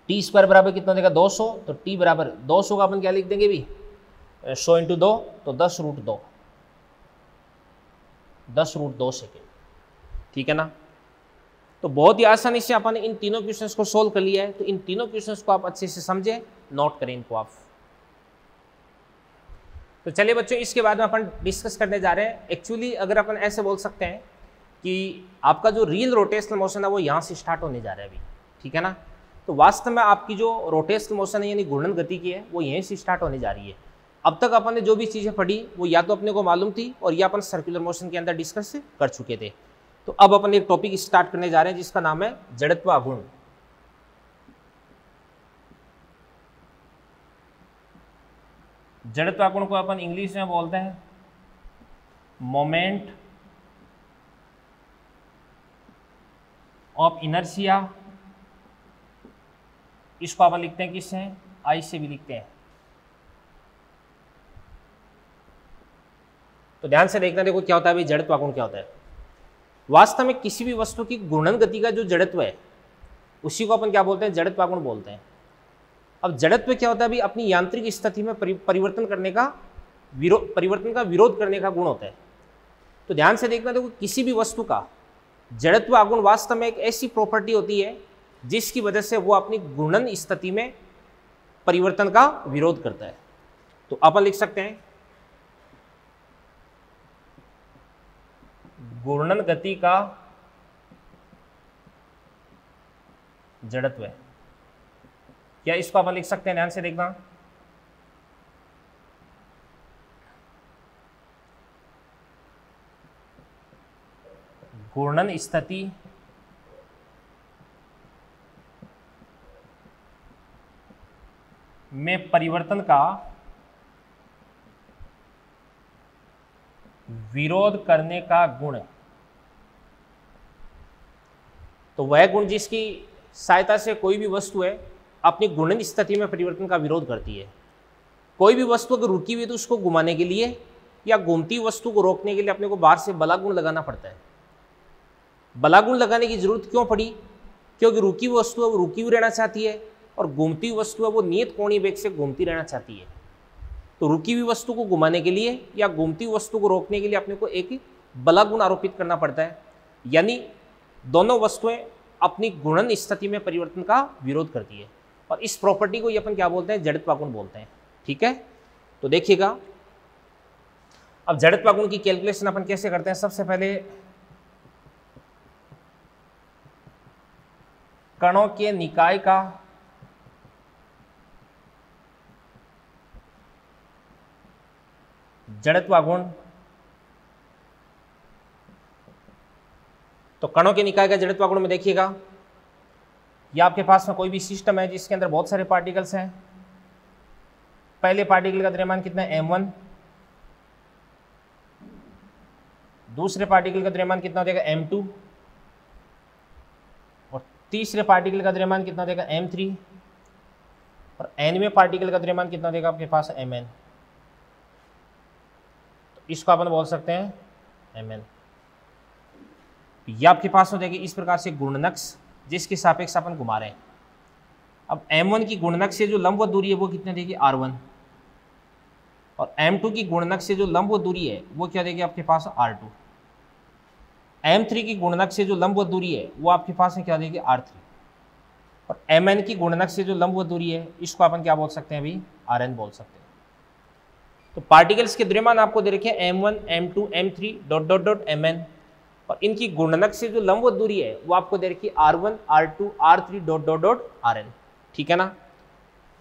t² बराबर कितना देगा 200, तो t बराबर 200 का अपन क्या लिख देंगे अभी 100 × 2, तो 10√2, 10√2 सेकेंड, ठीक है ना। तो बहुत ही आसानी से अपन ने इन तीनों क्वेश्चंस को सोल्व कर लिया है। तो इन तीनों क्वेश्चंस को आप अच्छे से समझें, नोट करें इनको आप। तो चलिए बच्चों, इसके बाद में अपन डिस्कस करने जा रहे हैं। एक्चुअली अगर अपन ऐसे बोल सकते हैं कि आपका जो रियल रोटेशनल मोशन है वो यहाँ से स्टार्ट होने जा रहा है अभी, ठीक है ना। तो वास्तव में आपकी जो रोटेशनल मोशन है यानी घूर्णन गति की है वो यहीं से स्टार्ट होने जा रही है। अब तक अपन ने जो भी चीज़ें पढ़ी वो या तो अपने को मालूम थी और या अपन सर्कुलर मोशन के अंदर डिस्कस कर चुके थे। तो अब अपन एक टॉपिक स्टार्ट करने जा रहे हैं जिसका नाम है जड़त्व आघूर्ण। जड़त्व आघूर्ण को अपन इंग्लिश में बोलते हैं मोमेंट ऑफ इनर्शिया। इसको अपन लिखते हैं किससे, आई से भी लिखते हैं। तो ध्यान से देखना, देखो क्या होता है भाई जड़त्व आघूर्ण क्या होता है। वास्तव में किसी भी वस्तु की घूर्णन गति का जो जड़त्व है उसी को अपन क्या बोलते हैं, जड़त्व आघूर्ण बोलते हैं। अब जड़त्व क्या होता है भाई, अपनी यांत्रिक स्थिति में परिवर्तन का विरोध करने का गुण होता है। तो ध्यान से देखना, देखो किसी भी वस्तु का जड़त्व आघूर्ण वास्तव में एक ऐसी प्रॉपर्टी होती है जिसकी वजह से वो अपनी घूर्णन स्थिति में परिवर्तन का विरोध करता है। तो अपन लिख सकते हैं घूर्णन गति का जड़त्व है। क्या इसको अपन लिख सकते हैं, ध्यान से देखना, घूर्णन स्थिति में परिवर्तन का विरोध करने का गुण। तो वह गुण जिसकी सहायता से कोई भी वस्तु है अपनी घूर्णन स्थिति में परिवर्तन का विरोध करती है। कोई भी वस्तु अगर रुकी हुई है तो उसको घुमाने के लिए या घूमती वस्तु को रोकने के लिए अपने को बाहर से बलागुण लगाना पड़ता है। बलागुण लगाने की जरूरत क्यों पड़ी, क्योंकि रुकी हुई वस्तु है वो रुकी हुई रहना चाहती है और घूमती हुई वस्तु है वो नियत कोणीय वेग से घूमती रहना चाहती है। तो रुकी हुई वस्तु को घुमाने के लिए या घूमती हुई वस्तु को रोकने के लिए अपने को एक बलागुण आरोपित करना पड़ता है। यानी दोनों वस्तुएं अपनी घूर्णन स्थिति में परिवर्तन का विरोध करती है और इस प्रॉपर्टी को अपन क्या बोलते हैं, जड़त्व आघूर्ण बोलते हैं, ठीक है। तो देखिएगा अब जड़त्व आघूर्ण की कैलकुलेशन अपन कैसे करते हैं। सबसे पहले कणों के निकाय का जड़त्व आघूर्ण। तो कणों के निकाय का जड़त्व आघूर्ण में देखिएगा, या आपके पास में कोई भी सिस्टम है जिसके अंदर बहुत सारे पार्टिकल्स हैं। पहले पार्टिकल का द्रव्यमान कितना है m1, दूसरे पार्टिकल का द्रव्यमान कितना हो जाएगा m2 और तीसरे पार्टिकल का द्रव्यमान कितना देगा m3 और nवें पार्टिकल का द्रव्यमान कितना देगा आपके पास mn। तो इसको अपन बोल सकते हैं mn। यह आपके पास हो जाएगी इस प्रकार से घूर्णनक्स जिसके सापेक्ष अपन घुमा रहे हैं। अब m1 की घूर्णनक्स से जो लंबवत दूरी है वो कितनी देगी r1 और m2 की घूर्णनक्स से जो लंबवत दूरी है वो क्या देगी आपके पास r2। m3 की घूर्णनक्स से जो लंबवत दूरी है वो आपके पास में क्या देगी r3 और mn की घूर्णनक्स से जो लंबवत दूरी है इसको अपन क्या बोल सकते हैं अभी rn बोल सकते हैं। तो पार्टिकल्स के द्रव्यमान आपको दे रखे हैं m1 m2 m3 dot dot dot mn और इनकी घूर्णनक्स से जो लंबवत दूरी है वो आपको दे रखी r1 r2 r3 dot dot dot rn, ठीक है ना।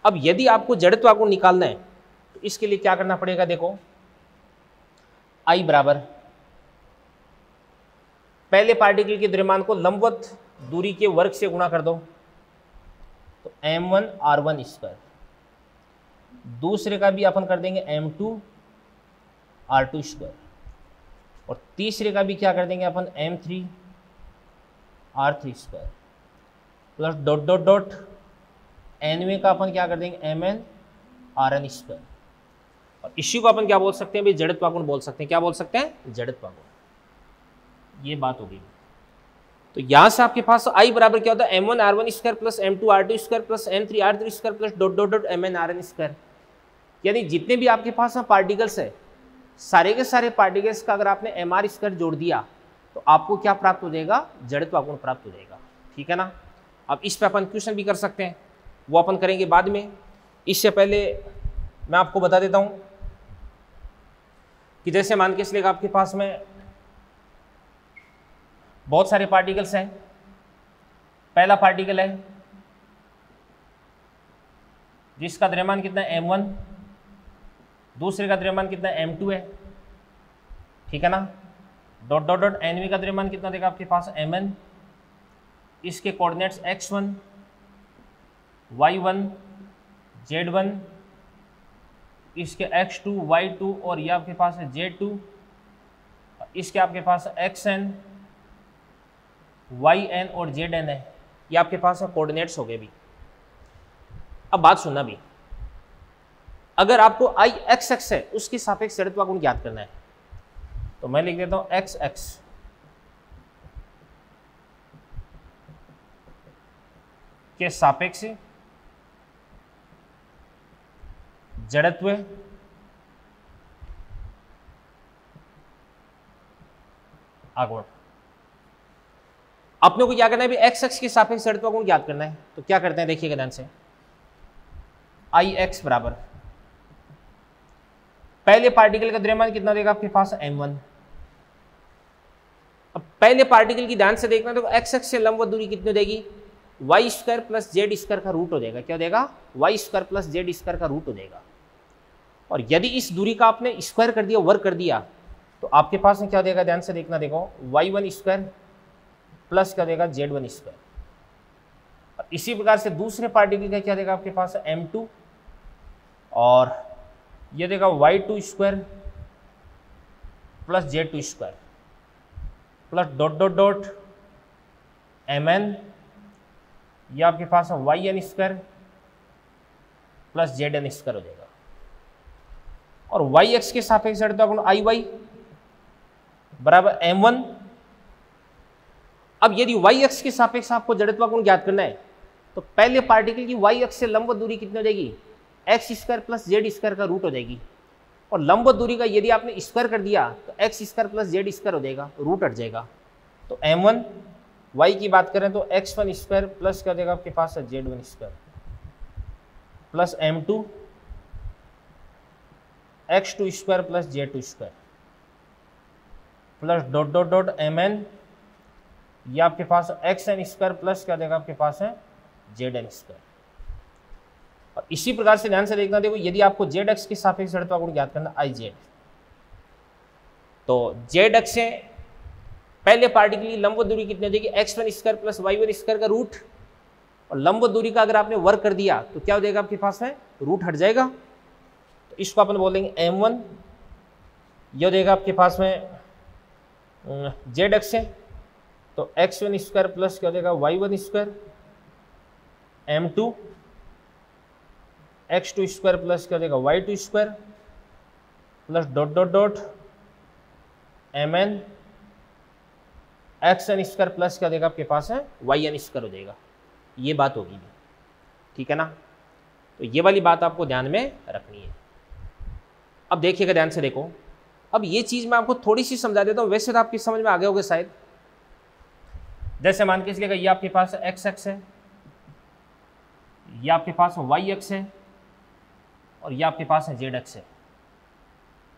अब यदि आपको जड़त्व आघूर्ण निकालना है तो इसके लिए क्या करना पड़ेगा, देखो I बराबर पहले पार्टिकल के द्रव्यमान को लंबवत दूरी के वर्ग से गुणा कर दो तो m1 r1 स्क्वायर दूसरे का भी अपन कर देंगे m2 r2 स्क्वायर, और तीसरे का भी क्या कर देंगे अपन m3 r3 square, plus dot dot dot nवें का अपन क्या कर देंगे mn rn स्क्वायर। और इसी को अपन क्या बोल सकते हैं भाई, जड़त्वागुण बोल सकते हैं। क्या बोल सकते हैं? जड़त्वागुण। ये बात होगी। तो यहां से आपके पास I बराबर क्या होता है, m1 r1 square plus m2 r2 square plus m3 r3 square plus dot dot dot mn rn square. यानी जितने भी आपके पास पार्टिकल्स है, सारे के सारे पार्टिकल्स का अगर आपने mr स्क्वायर जोड़ दिया तो आपको क्या प्राप्त हो जाएगा? जड़त्वागुण प्राप्त हो जाएगा। ठीक है ना। अब इस पे अपन क्वेश्चन भी कर सकते हैं, वो अपन करेंगे बाद में। इससे पहले मैं आपको बता देता हूं कि जैसे मान के चलिए आपके पास में बहुत सारे पार्टिकल्स हैं। पहला पार्टिकल है जिसका द्रव्यमान कितना है m1, दूसरे का द्रव्यमान कितना है m2 है। ठीक है ना। डॉट डॉट डॉट nv का द्रव्यमान कितना देगा आपके पास mn, इसके कोऑर्डिनेट्स x1 y1 z1, इसके x2 y2 और ये आपके पास है z2, इसके आपके पास xn yn और zn है। ये आपके पास कोऑर्डिनेट्स हो गए भी। अब बात सुनना भी, अगर आपको I x है उसके सापेक्ष जड़त्वागुण ज्ञात करना है तो मैं लिख देता हूं x के सापेक्ष जड़त्व आगुण। अपने को क्या करना है भी, x के सापेक्ष जड़त्वागुण ज्ञात करना है। तो क्या करते हैं देखिएगा ध्यान से, Ix बराबर पहले पार्टिकल का द्रव्यमान कितना देगा आपके पास m1। अब पहले पार्टिकल की ध्यान से देखना, तो x से लंबवत दूरी कितनी देगी, y square plus Z square का रूट हो जाएगा। क्या हो जाएगा? y square plus Z square का रूट हो जाएगा। और यदि इस दूरी का आपने स्क्वायर कर दिया, वर्ग कर दिया, तो आपके पास में क्या देगा, ध्यान से देखना, देखो y1 स्क्वायर प्लस क्या देगा z1 स्क्वायर। और इसी प्रकार से दूसरे पार्टिकल का क्या देगा आपके पास m2, और ये देगा y2 square plus z2 square plus dot dot dot mn, ये आपके पास yn square plus zn square हो जाएगा। और yx के सापेक्ष जड़त्वागुण Iy बराबर m1। अब यदि yx के सापेक्ष आपको जड़त्वागुण ज्ञात करना है तो पहले पार्टिकल की yx से लंबवत दूरी कितनी हो जाएगी, x square plus Z square का रूट हो जाएगी। और लंबवत दूरी का यदि आपने स्क्वायर कर दिया तो x square plus Z square हो जाएगा, रूट हट जाएगा। तो m1 y की बात करें तो x1 स्क्वायर प्लस क्या देगा आपके पास z1 square plus m2 x2 square plus z2 square plus dot dot dot mn, ये आपके पास xn स्क्वायर प्लस क्या देगा आपके पास है zn स्क्वायर। और इसी प्रकार से ध्यान से देखना, देखो यदि आपको zx के सापेक्ष जड़त्वागुण ज्ञात करना Iz, तो zx से पहले पार्टिकल की लंबवत दूरी कितनी हो जाएगी, x1 square plus y1 square का रूट, और लंबवत दूरी का अगर आपने वर्ग कर दिया तो क्या हो जाएगा आपके पास में, रूट हट जाएगा। तो इसको अपन बोलेंगे m1, ये हो जाएगा आपके पास में zx है तो x1 स्क्वायर प्लस क्या हो जाएगा y1 square, m2 x2 square plus क्या हो जाएगा y2 square plus dot dot dot mn xn square plus क्या देगा आपके पास है yn स्क्वायर हो जाएगा। ये बात होगी, ठीक है ना। तो ये वाली बात आपको ध्यान में रखनी है। अब देखिएगा ध्यान से, देखो अब ये चीज़ मैं आपको थोड़ी सी समझा देता हूँ, वैसे तो आपकी समझ में आ गए होंगे शायद। जैसे मान के चलिएगा ये आपके पास x है, ये आपके पास yx है, और ये आपके पास है zx है।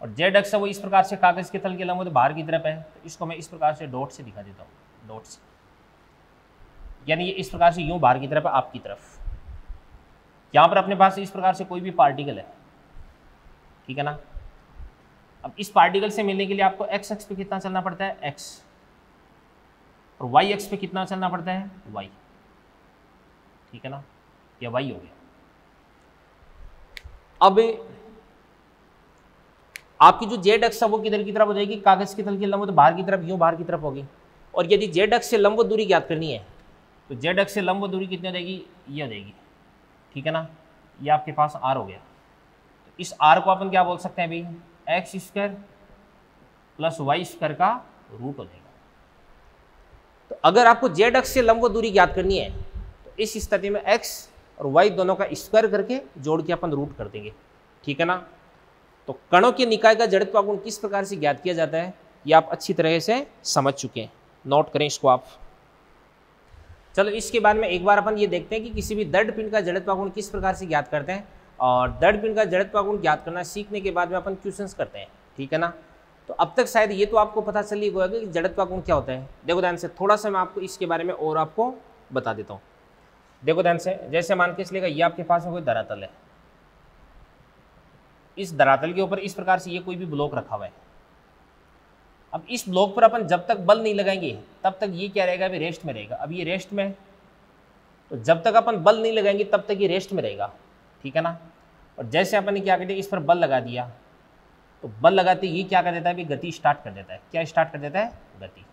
और zx है वो इस प्रकार से कागज के तल के लंबवत बाहर की तरफ है, तो इसको मैं इस प्रकार से डॉट से दिखा देता हूँ, डॉट से, यानी ये इस प्रकार से यूं बाहर की तरफ है, आपकी तरफ। यहाँ पर अपने पास इस प्रकार से कोई भी पार्टिकल है, ठीक है ना। अब इस पार्टिकल से मिलने के लिए आपको x अक्ष पे कितना चलना पड़ता है, x, और y अक्ष पे कितना चलना पड़ता है, y, ठीक है ना। ये y हो गया। अब आपकी जो जेड अक्ष है वो किधर की तरफ हो जाएगी, कागज के तल के लंबवत बाहर की तरफ, यूं बाहर की तरफ होगी। और यदि जेड अक्ष से लंबवत दूरी ज्ञात करनी है तो जेड अक्ष से लंबवत दूरी कितनी हो जाएगी, ये हो जाएगी, ठीक है ना। ये आपके पास आर हो गया। तो इस आर को अपन क्या बोल सकते हैं भाई, x square plus y square का रूट हो जाएगा। तो अगर आपको जेड अक्ष से लंबवत दूरी ज्ञात करनी है तो इस स्थिति में एक्स और वाई दोनों का स्क्वायर करके जोड़ के अपन रूट कर देंगे, ठीक है ना। तो कणों के निकाय का जड़त्व गुण किस प्रकार से ज्ञात किया जाता है ये आप अच्छी तरह से समझ चुके हैं, नोट करें इसको आप। चलो इसके बाद में एक बार अपन ये देखते हैं कि किसी भी दृढ़ पिंड का जड़त्व गुण किस प्रकार से ज्ञात करते हैं। और दृढ़ पिंड का जड़त्व गुण ज्ञात करना सीखने के बाद में अपन क्वेश्चंस करते हैं, ठीक है ना। तो अब तक शायद ये तो आपको पता चल ही गया कि जड़त्व गुण क्या होता है। देखो ध्यान से, थोड़ा सा मैं आपको इसके बारे में और आपको बता देता हूँ। देखो ध्यान से, जैसे मान के चलिएगा ये आपके पास में कोई धरातल है, इस धरातल के ऊपर इस प्रकार से ये कोई भी ब्लॉक रखा हुआ है। अब इस ब्लॉक पर अपन जब तक बल नहीं लगाएंगे तब तक ये क्या रहेगा, अभी रेस्ट में रहेगा। अब ये रेस्ट में है तो जब तक अपन बल नहीं लगाएंगे तब तक ये रेस्ट में रहेगा, ठीक है ना। और जैसे अपन ने क्या कर दिया, इस पर बल लगा दिया तो बल लगाते ये क्या कर देता है, अभी गति स्टार्ट कर देता है। क्या स्टार्ट कर देता है, गति।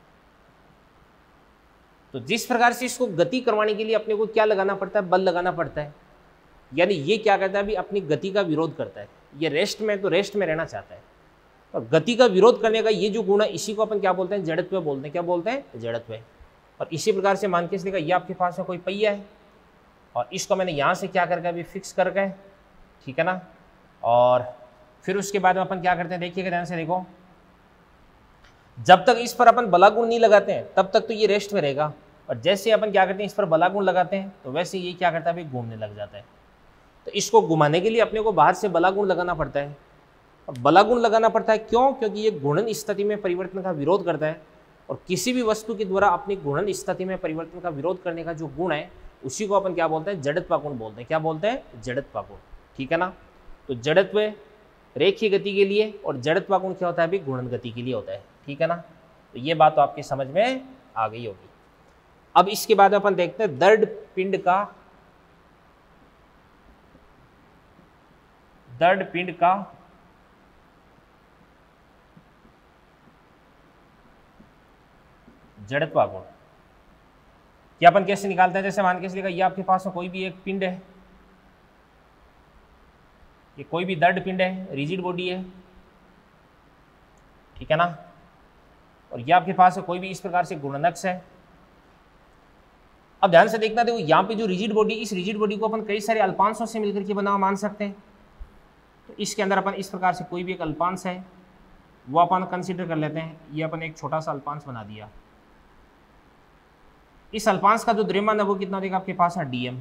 तो जिस प्रकार से इसको गति करवाने के लिए अपने को क्या लगाना पड़ता है, बल लगाना पड़ता है। यानी ये क्या करता है, अभी अपनी गति का विरोध करता है। ये रेस्ट में तो रेस्ट में रहना चाहता है, और गति का विरोध करने का ये जो गुण है इसी को अपन क्या बोलते हैं, जड़त्व बोलते हैं। क्या बोलते हैं, जड़त्व। और इसी प्रकार से मान के चलिएगा ये आपके पास में कोई पहिया है और इसको मैंने यहाँ से क्या करके अभी फिक्स कर गए, ठीक है ना। और फिर उसके बाद में अपन क्या करते हैं, देखिएगा ध्यान से, देखो जब तक इस पर अपन बलागुण नहीं लगाते हैं तब तक तो ये रेस्ट में रहेगा। और जैसे अपन क्या करते हैं, इस पर बलागुण लगाते हैं तो वैसे ये क्या करता है, अभी घूमने लग जाता है। तो इसको घुमाने के लिए अपने को बाहर से बलागुण लगाना पड़ता है। और बलागुण लगाना पड़ता है क्यों, क्योंकि ये घूर्णन स्थिति में परिवर्तन का विरोध करता है। और किसी भी वस्तु के द्वारा अपनी घूर्णन स्थिति में परिवर्तन का विरोध करने का जो गुण है उसी को अपन क्या बोलते हैं, जड़त्व गुण बोलते हैं। क्या बोलते हैं, जड़त्व गुण, ठीक है ना। तो जड़त्व रेखीय गति के लिए और जड़त्व गुण क्या होता है, अभी घूर्णन गति के लिए होता है, ठीक है ना। तो ये बात तो आपकी समझ में आ गई होगी। अब इसके बाद अपन देखते हैं दृढ़ पिंड का जड़त्व गुण। ये अपन कैसे निकालते हैं, जैसे मान के चलिएगा ये आपके पास में कोई भी एक पिंड है, ये कोई भी दृढ़ पिंड है, रिजिड बॉडी है, ठीक है ना। और ये आपके पास कोई भी इस प्रकार से गुणनक्ष है। अब ध्यान से देखना, देखो यहाँ पे जो रिजिड बॉडी, इस रिजिड बॉडी को अपन कई सारे अल्पांशों से मिलकर के बना हुआ मान सकते हैं। तो इसके अंदर अपन इस प्रकार से कोई भी एक अल्पांश है वो अपन कंसीडर कर लेते हैं। ये अपन एक छोटा सा अल्पांश बना दिया। इस अल्पांश का जो द्रव्यमान है वो कितना देगा, आपके पास है dm।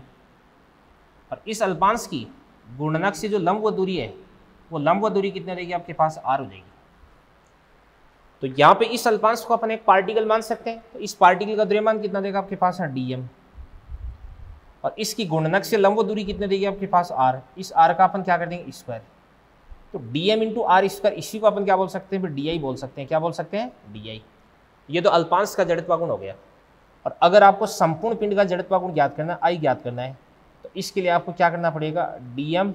और इस अल्पांश की गुणनक से जो लंबवत दूरी है वो लंबवत दूरी कितनी देगी, आपके पास r हो जाएगी। तो यहाँ पे इस अल्पांश को अपन एक पार्टिकल मान सकते हैं। तो इस पार्टिकल का द्रव्यमान कितना देगा, आपके पास है dm। और इसकी गुणनक से लंबवत दूरी कितनी देगी, आपके पास r। इस r का अपन क्या कर देंगे, स्क्वायर। तो dm इंटू आर स्क्वायर, इसी को अपन क्या बोल सकते हैं, फिर di बोल सकते हैं। क्या बोल सकते हैं, di। ये तो अल्पांश का जड़त्व गुण हो गया। और अगर आपको संपूर्ण पिंड का जड़त्व गुण ज्ञात करना है, आई ज्ञात करना है, तो इसके लिए आपको क्या करना पड़ेगा, dm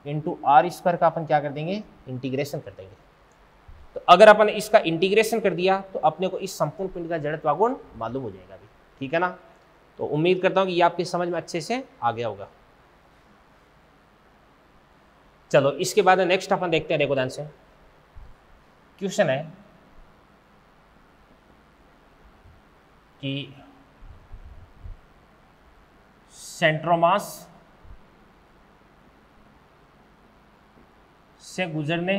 इंटू आर स्क्वायर का अपन क्या कर देंगे, इंटीग्रेशन कर देंगे। तो अगर अपन इसका इंटीग्रेशन कर दिया तो अपने को इस संपूर्ण पिंड का जड़त्व गुण मालूम हो जाएगा भी, ठीक है ना। तो उम्मीद करता हूँ कि ये आपकी समझ में अच्छे से आ गया होगा। चलो इसके बाद नेक्स्ट अपन देखते हैं, देखो ध्यान से, क्वेश्चन है कि सेंट्रोमास से गुजरने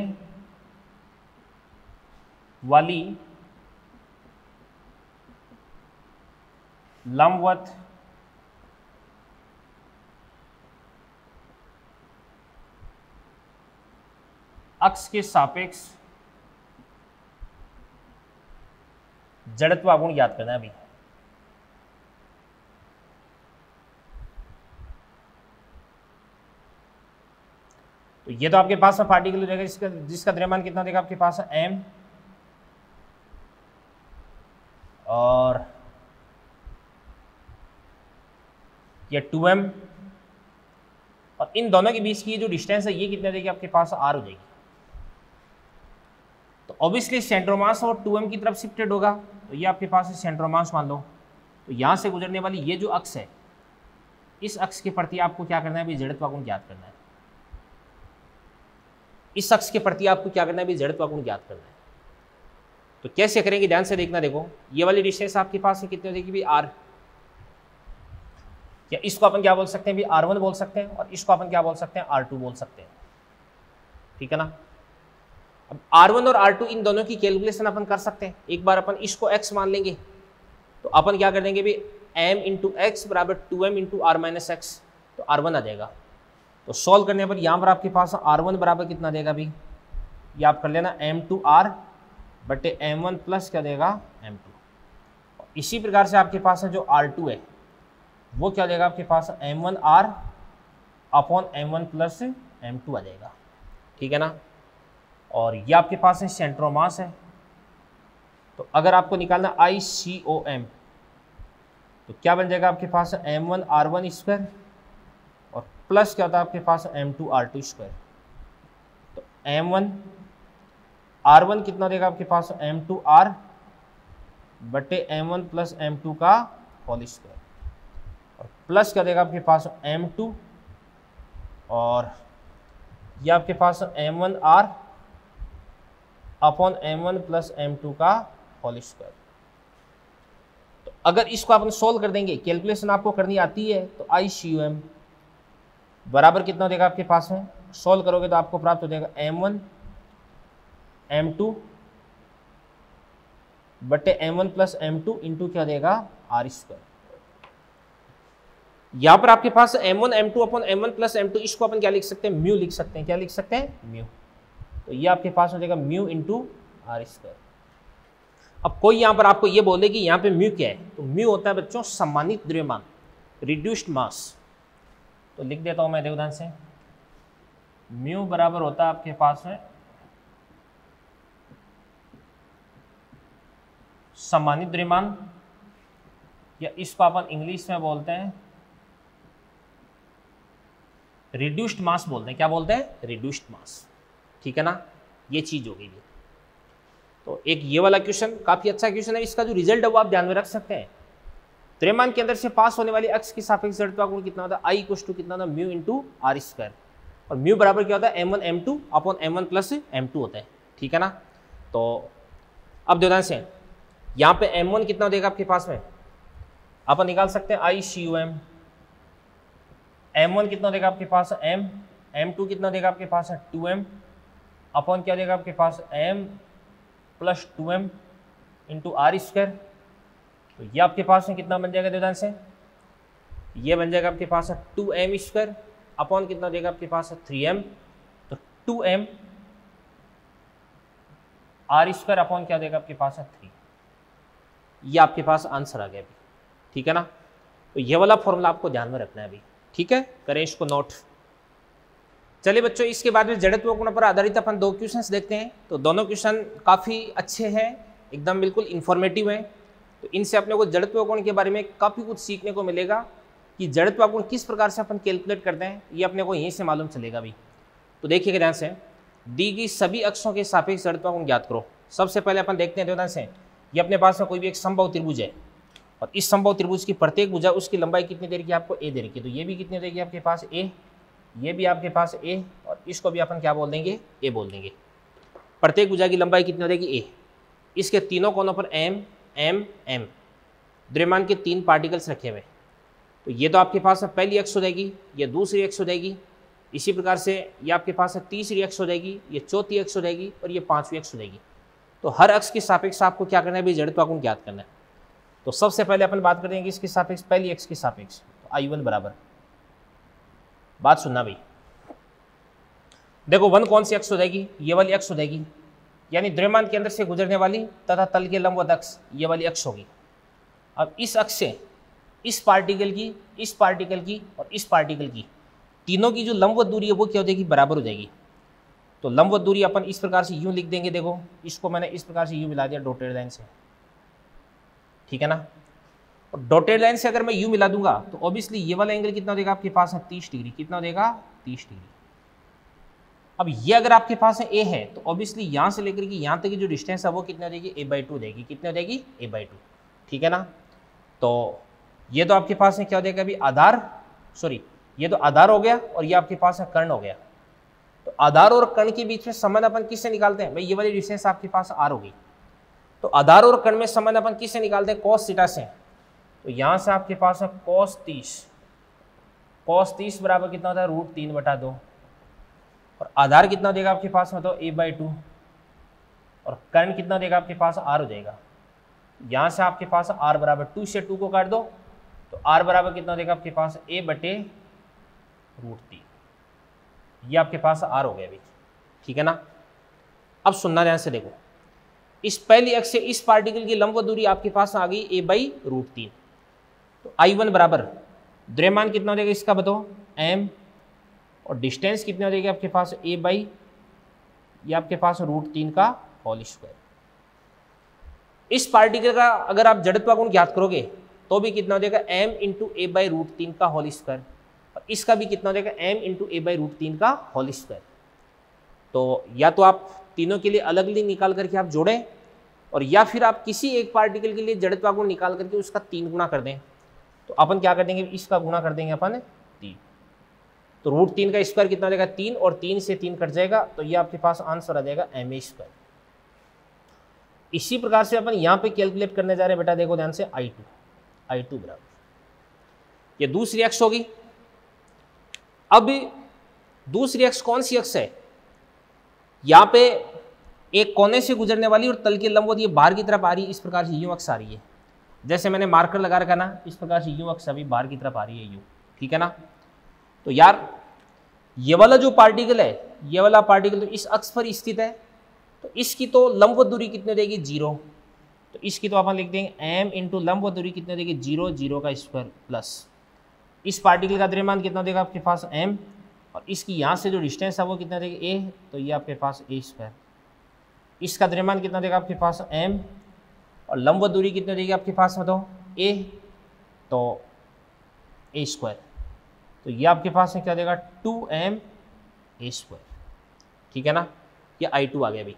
वाली लंबवत अक्ष के सापेक्ष जड़त्व गुण ज्ञात करना है अभी। तो ये तो आपके पास में पार्टिकल हो जाएगा जिसका द्रव्यमान कितना देगा, आपके पास है m। और ये 2m और इन दोनों के बीच की जो डिस्टेंस है ये कितने देगी आपके पास आर हो जाएगी। तो ऑब्वियसली सेंट्रोमास और 2m की तरफ शिफ्टेड होगा, तो ये आपके पास सेंट्रोमास मान लो। तो यहाँ से गुजरने वाली ये जो अक्ष है, इस अक्ष के प्रति आपको क्या करना है अभी, जड़त्व कोण ज्ञात करना है। इस अक्ष के प्रति आपको क्या करना है अभी, जड़त्व कोण ज्ञात करना है। तो कैसे करेंगे ध्यान से देखना। देखो ये वाली डिस्टेंस आपके पास है कितनी हो जाएगी भी आर, या इसको अपन क्या बोल सकते हैं भी R1 बोल सकते हैं, और इसको अपन क्या बोल सकते हैं R2 बोल सकते हैं, ठीक है ना। अब R1 और R2 इन दोनों की कैलकुलेशन अपन कर सकते हैं। एक बार अपन इसको x मान लेंगे तो अपन क्या कर देंगे भी m इंटू एक्स बराबर 2m into are minus x, तो R1 आ जाएगा। तो सॉल्व करने पर यहाँ पर आपके पास R1 बराबर कितना देगा भी, ये आप कर लेना m2r बटे m1 प्लस क्या देगा m2। इसी प्रकार से आपके पास है जो R2 है वो क्या देगा आपके पास m1r upon m1 plus m2 आ जाएगा, ठीक है ना। और ये आपके पास है सेंट्रोमास है, तो अगर आपको निकालना ICOM तो क्या बन जाएगा आपके पास m1r1 स्क्वायर और प्लस क्या होता है आपके पास m2r2 स्क्वायर। तो m1r1 कितना देगा आपके पास m2r बटे m1 प्लस m2 का होल स्क्वायर, और प्लस क्या देगा आपके पास m2 और ये आपके पास m1r upon m1 plus m2 का होल स्क्वायर। तो अगर इसको अपन सोल्व कर देंगे, कैलकुलेशन आपको करनी आती है, तो ICOM बराबर कितना देगा आपके पास में, सोल्व करोगे तो आपको प्राप्त हो जाएगा m1 m2 बटे m1 प्लस m2 इंटू क्या देगा r स्क्वायर। यहां पर आपके पास m1 m2 upon m1 plus m2, इसको अपन क्या लिख सकते हैं, म्यू लिख सकते हैं। क्या लिख सकते हैं, म्यू। तो ये आपके पास हो जाएगा म्यू इंटू आर स्क्वायर। अब कोई यहां पर आपको ये बोले कि यहाँ पे म्यू क्या है, तो म्यू होता है बच्चों सम्मानित द्रव्यमान, रिड्यूस्ड मास। तो लिख देता हूं मैं, देखो ध्यान से, म्यू बराबर होता है आपके पास में सम्मानित द्रव्यमान, या इसको अपन इंग्लिश में बोलते हैं रिड्यूस्ड मास बोलते हैं। क्या बोलते हैं, रिड्यूस्ड मास, ठीक है ना। ये चीज हो गई। तो एक ये वाला क्वेश्चन काफी अच्छा क्वेश्चन है, इसका जो रिजल्ट है वो आप ध्यान में रख सकते हैं। द्रव्यमान के अंदर से पास होने वाली अक्ष की सापेक्ष जड़त्व कोण कितना होता है, I इक्वल्स टू कितना होता है, म्यू इंटू आर स्क्वायर, और म्यू बराबर क्या होता है m1 m2 upon m1 plus m2 होता है, ठीक है ना। तो अब ध्यान से यहाँ पे m1 कितना देगा आपके पास में, अपन निकाल सकते हैं ICOM। m1 कितना देगा आपके पास m2 कितना देगा आपके पास 2m अपॉन क्या देगा आपके पास m plus 2m into r square. तो ये आपके पास में कितना बन जाएगा ध्यान से, ये बन जाएगा आपके पास 2m स्क्वायर अपॉन कितना देगा आपके पास 3m, तो 2m आर स्क्वायर अपॉन क्या देगा आपके पास 3। ये आपके पास आंसर आ गया अभी, ठीक है ना। तो ये वाला फॉर्मूला आपको ध्यान में रखना है अभी, ठीक है, करें इसको नोट। चलिए बच्चों, इसके बाद में जड़त्व कोण पर आधारित अपन 2 क्वेश्चंस देखते हैं। तो दोनों क्वेश्चन काफ़ी अच्छे हैं, एकदम बिल्कुल इन्फॉर्मेटिव हैं। तो इनसे अपने को जड़त्व कोण के बारे में काफ़ी कुछ सीखने को मिलेगा कि जड़त्व कोण किस प्रकार से अपन कैलकुलेट करते हैं, ये अपने को यहीं से मालूम चलेगा भी। तो देखिएगा ध्यान से, दी गई सभी अक्षों के सापेक्ष जड़त्व कोण ज्ञात करो। सबसे पहले अपन देखते हैं ध्यान से, ये अपने पास में कोई भी एक समबाहु त्रिभुज है, और इस समबाहु त्रिभुज की प्रत्येक भुजा उसकी लंबाई कितनी दे रही है आपको, a दे रही है। तो ये भी कितनी देगी आपके पास a, ये भी आपके पास a, और इसको भी अपन क्या बोल देंगे, a बोल देंगे। प्रत्येक भुजा की लंबाई कितनी हो जाएगी, a। इसके तीनों कोनों पर m m m द्रव्यमान के 3 पार्टिकल्स रखे हुए। तो ये तो आपके पास पहली अक्ष हो जाएगी, ये दूसरी अक्ष हो जाएगी, इसी प्रकार से ये आपके पास तीसरी अक्ष हो जाएगी, ये चौथी अक्ष हो जाएगी, और ये 5वीं अक्ष हो जाएगी। तो हर अक्ष के सापेक्ष आपको क्या करना है भाई, जड़त्व कोण ज्ञात करना है। तो सबसे पहले अपन बात करेंगे इसके सापेक्ष, पहली अक्ष के सापेक्ष। तो I1 बराबर, बात सुनना भाई, देखो 1 कौन सी अक्ष हो जाएगी, ये वाली अक्ष हो जाएगी, यानी द्रव्यमान के अंदर से गुजरने वाली तथा तल के लंबवत अक्ष ये वाली अक्ष होगी। अब इस अक्ष से इस पार्टिकल की, इस पार्टिकल की और इस पार्टिकल की तीनों की जो लंबवत दूरी है वो क्या हो जाएगी, बराबर हो जाएगी। तो लंबवत दूरी अपन इस प्रकार से यूं लिख देंगे, देखो इसको मैंने इस प्रकार से यूं मिला दिया डॉटेड लाइन से, ठीक है ना। और डॉटेड लाइन से अगर मैं यू मिला दूंगा तो ऑब्वियसली ये वाला एंगल कितना देगा आपके पास है 30 डिग्री। कितना देगा 30 डिग्री। अब ये अगर आपके पास है ए है तो ऑब्वियसली यहाँ से लेकर के यहाँ तक की जो डिस्टेंस है वो कितना देगी a/2 देगी। कितना देगी a/2। ठीक है ना। तो ये तो आपके पास है क्या हो जाएगा अभी आधार, सॉरी ये तो आधार हो गया और ये आपके पास है कर्ण हो गया। तो आधार और कर्ण के बीच में संबंध अपन किससे निकालते हैं भाई, ये वाली डिस्टेंस आपके पास आर होगी। तो आधार और कर्ण में संबंध अपन किससे निकालते हैं, cos थीटा से। तो यहाँ से आपके पास है cos 30 बराबर कितना होता है √3/2 और आधार कितना देगा आपके पास मतलब a/2 और कर्ण कितना देगा आपके पास r हो जाएगा। यहाँ से आपके पास r बराबर 2 से 2 को काट दो तो r बराबर कितना देगा आपके पास a/√3। ये आपके पास r हो गया अभी। ठीक है ना। अब सुनना ध्यान से देखो, इस पहली अक्ष से इस पार्टिकल की लंबवत दूरी आपके पास आ गई a/√3। तो I1 बराबर द्रव्यमान कितना हो जाएगा इसका बताओ m और डिस्टेंस कितना हो जाएगी आपके पास a/, ये आपके पास √3 का होल स्क्वायर। इस पार्टिकल का अगर आप जड़त्व गुण ज्ञात करोगे तो भी कितना हो जाएगा m × a/√3 का होल स्क्वायर और इसका भी कितना हो जाएगा m × a/√3 का होल स्क्वायर। तो या तो आप तीनों के लिए अलग अलग निकाल करके आप जोड़ें और या फिर आप किसी एक पार्टिकल के लिए जड़त्व गुण निकाल करके उसका 3 गुना कर दें। तो अपन क्या कर देंगे, इसका गुना कर देंगे अपन 3। तो √3 का स्क्वायर कितना हो जाएगा 3 और 3 से 3 कट जाएगा तो ये आपके पास आंसर आ जाएगा ma²। इसी प्रकार से अपन यहाँ पे कैलकुलेट करने जा रहे हैं बेटा, देखो ध्यान से I2 बराबर ये दूसरी अक्ष होगी। अब दूसरी अक्ष कौन सी अक्ष है, यहाँ पे एक कोने से गुजरने वाली और तल के लंबवत ये बाहर की तरफ आ रही है, इस प्रकार से यू अक्ष आ रही है। जैसे मैंने मार्कर लगा रखा ना, इस प्रकार से यू अक्ष अभी बाहर की तरफ आ रही है यू। ठीक है ना। तो यार ये वाला जो पार्टिकल है, ये वाला पार्टिकल तो इस अक्ष पर स्थित है तो इसकी तो लंबवत दूरी कितनी देगी 0। तो इसकी तो अपन लिख देंगे m × लंबवत दूरी कितनी देगी 0 0 का स्क्वायर प्लस इस पार्टिकल का द्रव्यमान कितना देगा आपके पास m और इसकी यहाँ से जो डिस्टेंस है वो कितना देगी a। तो ये आपके पास a²। इसका द्रव्यमान कितना देगा आपके पास m और लंबवत दूरी कितनी देगी आपके पास बताओ a, तो a²। तो ये आपके पास है क्या देगा 2m a²। ठीक है ना। ये I2 आ गया अभी।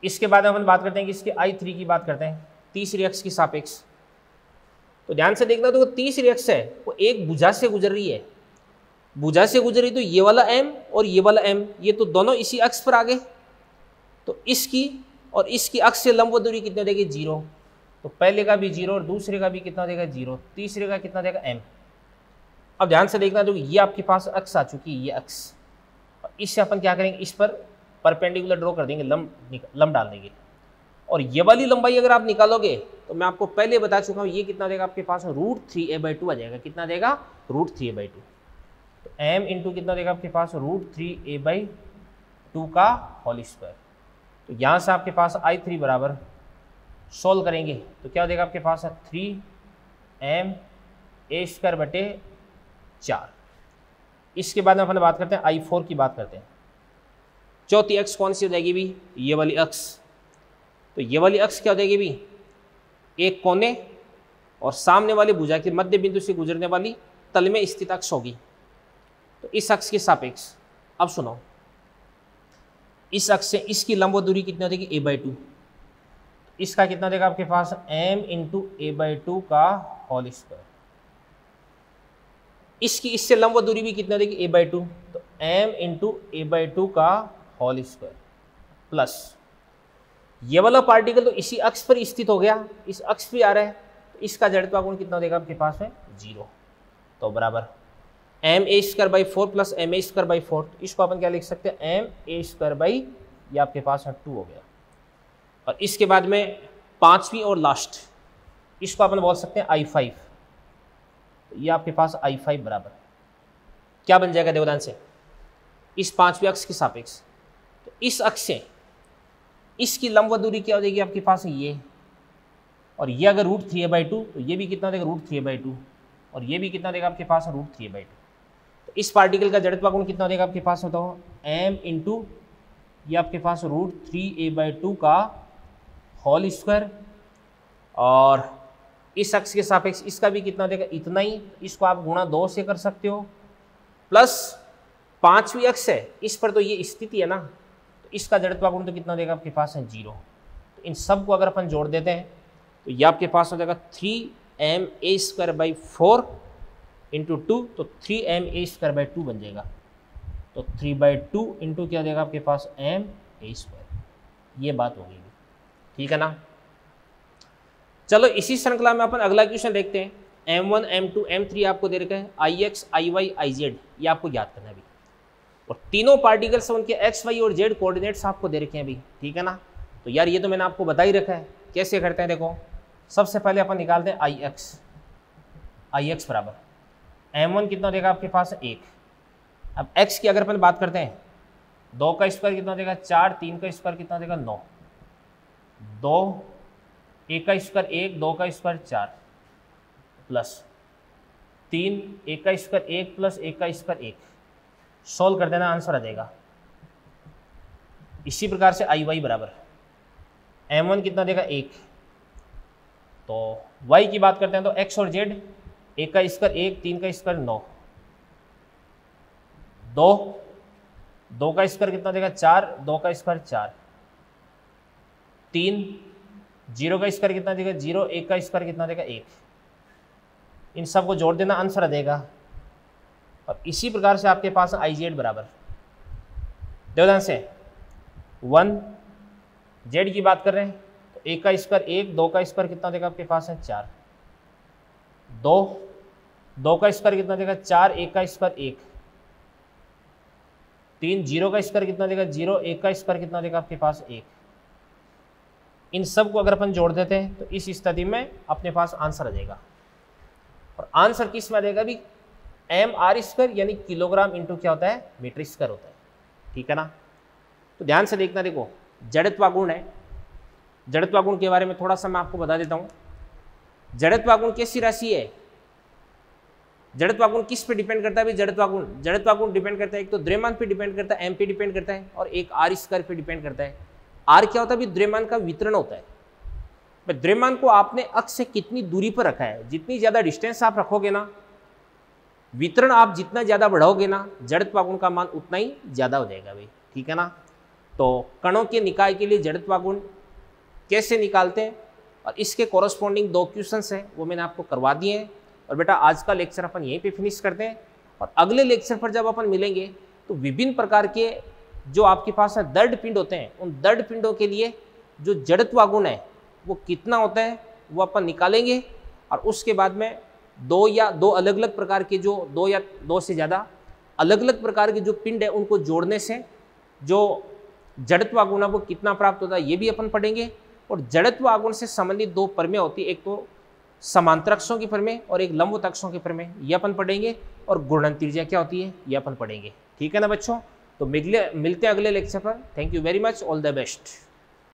इसके बाद अपन बात करते हैं कि इसके I3 की बात करते हैं, तीसरी अक्ष की सापेक्ष। तो ध्यान से देखना, तो तीसरी अक्ष है वो एक भुजा से गुजर रही है। भुजा से गुजर रही तो ये वाला m और ये वाला m ये तो दोनों इसी अक्ष पर आ गए। तो इसकी और इसकी अक्ष से लंबवत दूरी कितनी देगी 0। तो पहले का भी 0 और दूसरे का भी कितना देगा 0, तीसरे का कितना देगा m। अब ध्यान से देखना, तो ये आपके पास अक्ष आ चुकी है, ये अक्ष। और इससे अपन क्या करेंगे, इस पर परपेंडिकुलर ड्रॉ कर देंगे, लंब डाल देंगे। और ये वाली लंबाई अगर आप निकालोगे तो मैं आपको पहले बता चुका हूँ ये कितना देगा आपके पास √3a/2 आ जाएगा। कितना देगा √3a/2। तो m × कितना देगा आपके पास √3a/2 का होल स्क्वायर। तो यहाँ से आपके पास I3 बराबर सोल्व करेंगे तो क्या देगा आपके पास 3ma²/4। इसके बाद में अपन बात करते हैं I4 की बात करते हैं। चौथी अक्ष कौन सी हो जाएगी भी, ये वाली अक्ष। तो ये वाली अक्ष क्या हो जाएगी भी, एक कोने और सामने वाली भुजा के मध्य बिंदु से गुजरने वाली तल में स्थित अक्ष होगी। तो इस अक्ष के सापेक्ष अब सुनो, इस अक्ष से इसकी लंबवत दूरी कितनी हो जाएगी a/2। इसका कितना देगा आपके पास m × a/2 का होल स्क्वायर। इसकी इससे लंबवत दूरी भी कितना देगी a/2। तो m × a/2 का होल स्क्वायर प्लस ये वाला पार्टिकल तो इसी अक्ष पर स्थित हो गया, इस अक्ष पे आ रहा है तो इसका जड़त्व गुण कितना देगा आपके पास है 0। तो बराबर ma² प्लस ma²/4। इसको अपन क्या लिख सकते हैं ma² ये आपके पास 2 हो गया। और इसके बाद में पांचवी और लास्ट, इसको अपन बोल सकते हैं I5। ये आपके पास I5 बराबर क्या बन जाएगा, देखो ध्यान से, इस पांचवी अक्ष के सापेक्ष। तो इस अक्ष से इसकी लंबवत दूरी क्या हो जाएगी आपके पास ये, और ये अगर √3a/2 तो ये भी कितना देगा √3a/2 और ये भी कितना देगा आपके पास √3a/2। तो इस पार्टिकल का जड़त्व गुण कितना देगा आपके पास बताओ m × ये आपके पास √3a/2 का होल स्क्वायर और इस अक्ष के सापेक्ष इसका भी कितना देगा, इतना ही। इसको आप गुणा 2 से कर सकते हो, प्लस 5वीं अक्ष है, इस पर तो ये स्थिति है ना, तो इसका जड़त्वागुण तो कितना देगा आपके पास है 0। तो इन सब को अगर अपन जोड़ देते हैं तो ये आपके पास हो जाएगा 3ma² 4 × 2, तो 3ma² 2 बन जाएगा। तो 3/2 इंटू क्या देगा आपके पास ma², ये बात हो गई, ठीक है ना। चलो इसी श्रृंखला में अपन अगला क्वेश्चन देखते हैं। m1 m2 m3 आपको दे रखा है, ix iy iz ये आपको याद करना है अभी, और तीनों पार्टिकल्स उनके x y और z कोऑर्डिनेट्स आपको दे रखे हैं अभी, ठीक है ना। तो यार ये तो मैंने आपको बता ही रखा है, कैसे करते हैं देखो। सबसे पहले अपन निकालते हैं ix बराबर m1 कितना देगा आपके पास 1। अब x की अगर अपन बात करते हैं, 2 का स्क्वायर कितना देगा 4, 3 का स्क्वायर कितना देगा 9, 2, 1 का स्क्वायर 1, 2 का स्क्वायर 4, प्लस 3, 1 का स्क्वायर 1 प्लस 1 का स्क्वायर 1। सॉल्व कर देना, आंसर आ जाएगा। इसी प्रकार से iy बराबर m1 कितना देगा 1, तो y की बात करते हैं तो x और z, 1 का स्क्वायर 1, 3 का स्क्वायर 9, 2 का स्क्वायर कितना देगा 4, 2 का स्क्वायर 4, 3, 0 का स्क्वायर कितना देगा 0, 1 का स्क्वायर कितना देगा 1। इन सब को जोड़ देना, आंसर आ देगा। और इसी प्रकार से आपके पास iz बराबर, देखो ध्यान से, 1 z की बात कर रहे हैं तो 1 का स्क्वायर 1, 2 का स्क्वायर कितना देगा आपके पास है 4, 2 का स्क्वायर कितना देगा 4, 1 का स्क्वायर 1, 3, 0 का स्क्वायर कितना देगा 0, 1 का स्क्वायर कितना देगा आपके पास 1। इन सब को अगर अपन जोड़ देते हैं तो इस स्थिति में अपने पास आंसर आ जाएगा। और आंसर किस में आ जाएगा अभी, mr² यानी किलोग्राम इंटू क्या होता है, मीटर स्क्वायर होता है, ठीक है ना। तो ध्यान से देखना, देखो जड़त्वागुण है, जड़त्वागुण के बारे में थोड़ा सा मैं आपको बता देता हूँ। जड़त्वागुण कैसी राशि है, जड़त्वागुण किस पे डिपेंड करता है भाई, जड़त्वागुण डिपेंड करता है, एक तो द्रव्यमान पे डिपेंड करता है, m पे डिपेंड करता है, और एक r² पे डिपेंड करता है। r क्या होता है भाई, द्रव्यमान का वितरण होता है। द्रव्यमान को आपने अक्ष से कितनी दूरी पर रखा है, जितनी ज्यादा डिस्टेंस आप रखोगे ना, वितरण आप जितना ज्यादा बढ़ाओगे ना, जड़त्वागुण का मान उतना ही ज्यादा हो जाएगा भाई, ठीक है ना। तो कणों के निकाय के लिए जड़त्वागुण कैसे निकालते हैं और इसके कॉरस्पॉन्डिंग 2 क्वेश्चंस हैं वो मैंने आपको करवा दिए हैं। और बेटा आज का लेक्चर अपन यहीं पे फिनिश करते हैं, और अगले लेक्चर पर जब अपन मिलेंगे तो विभिन्न प्रकार के जो आपके पास है दर्ड पिंड होते हैं, उन दर्ड पिंडों के लिए जो जड़त्वागुण है वो कितना होता है वो अपन निकालेंगे। और उसके बाद में 2 या 2 अलग अलग प्रकार के, जो 2 या 2 से ज़्यादा अलग अलग प्रकार के जो पिंड है उनको जोड़ने से जो जड़त्वागुण है वो कितना प्राप्त होता है ये भी अपन पढ़ेंगे। और जड़त्वागुण से संबंधित 2 प्रमेय होती है, एक तो समांतर अक्षों की प्रमेय और एक लंबवत अक्षों की प्रमेय, ये अपन पढ़ेंगे। और घूर्णन त्रिज्या क्या होती है ये अपन पढ़ेंगे, ठीक है ना बच्चों। तो मिलते हैं अगले लेक्चर पर। Thank you very much, all the best.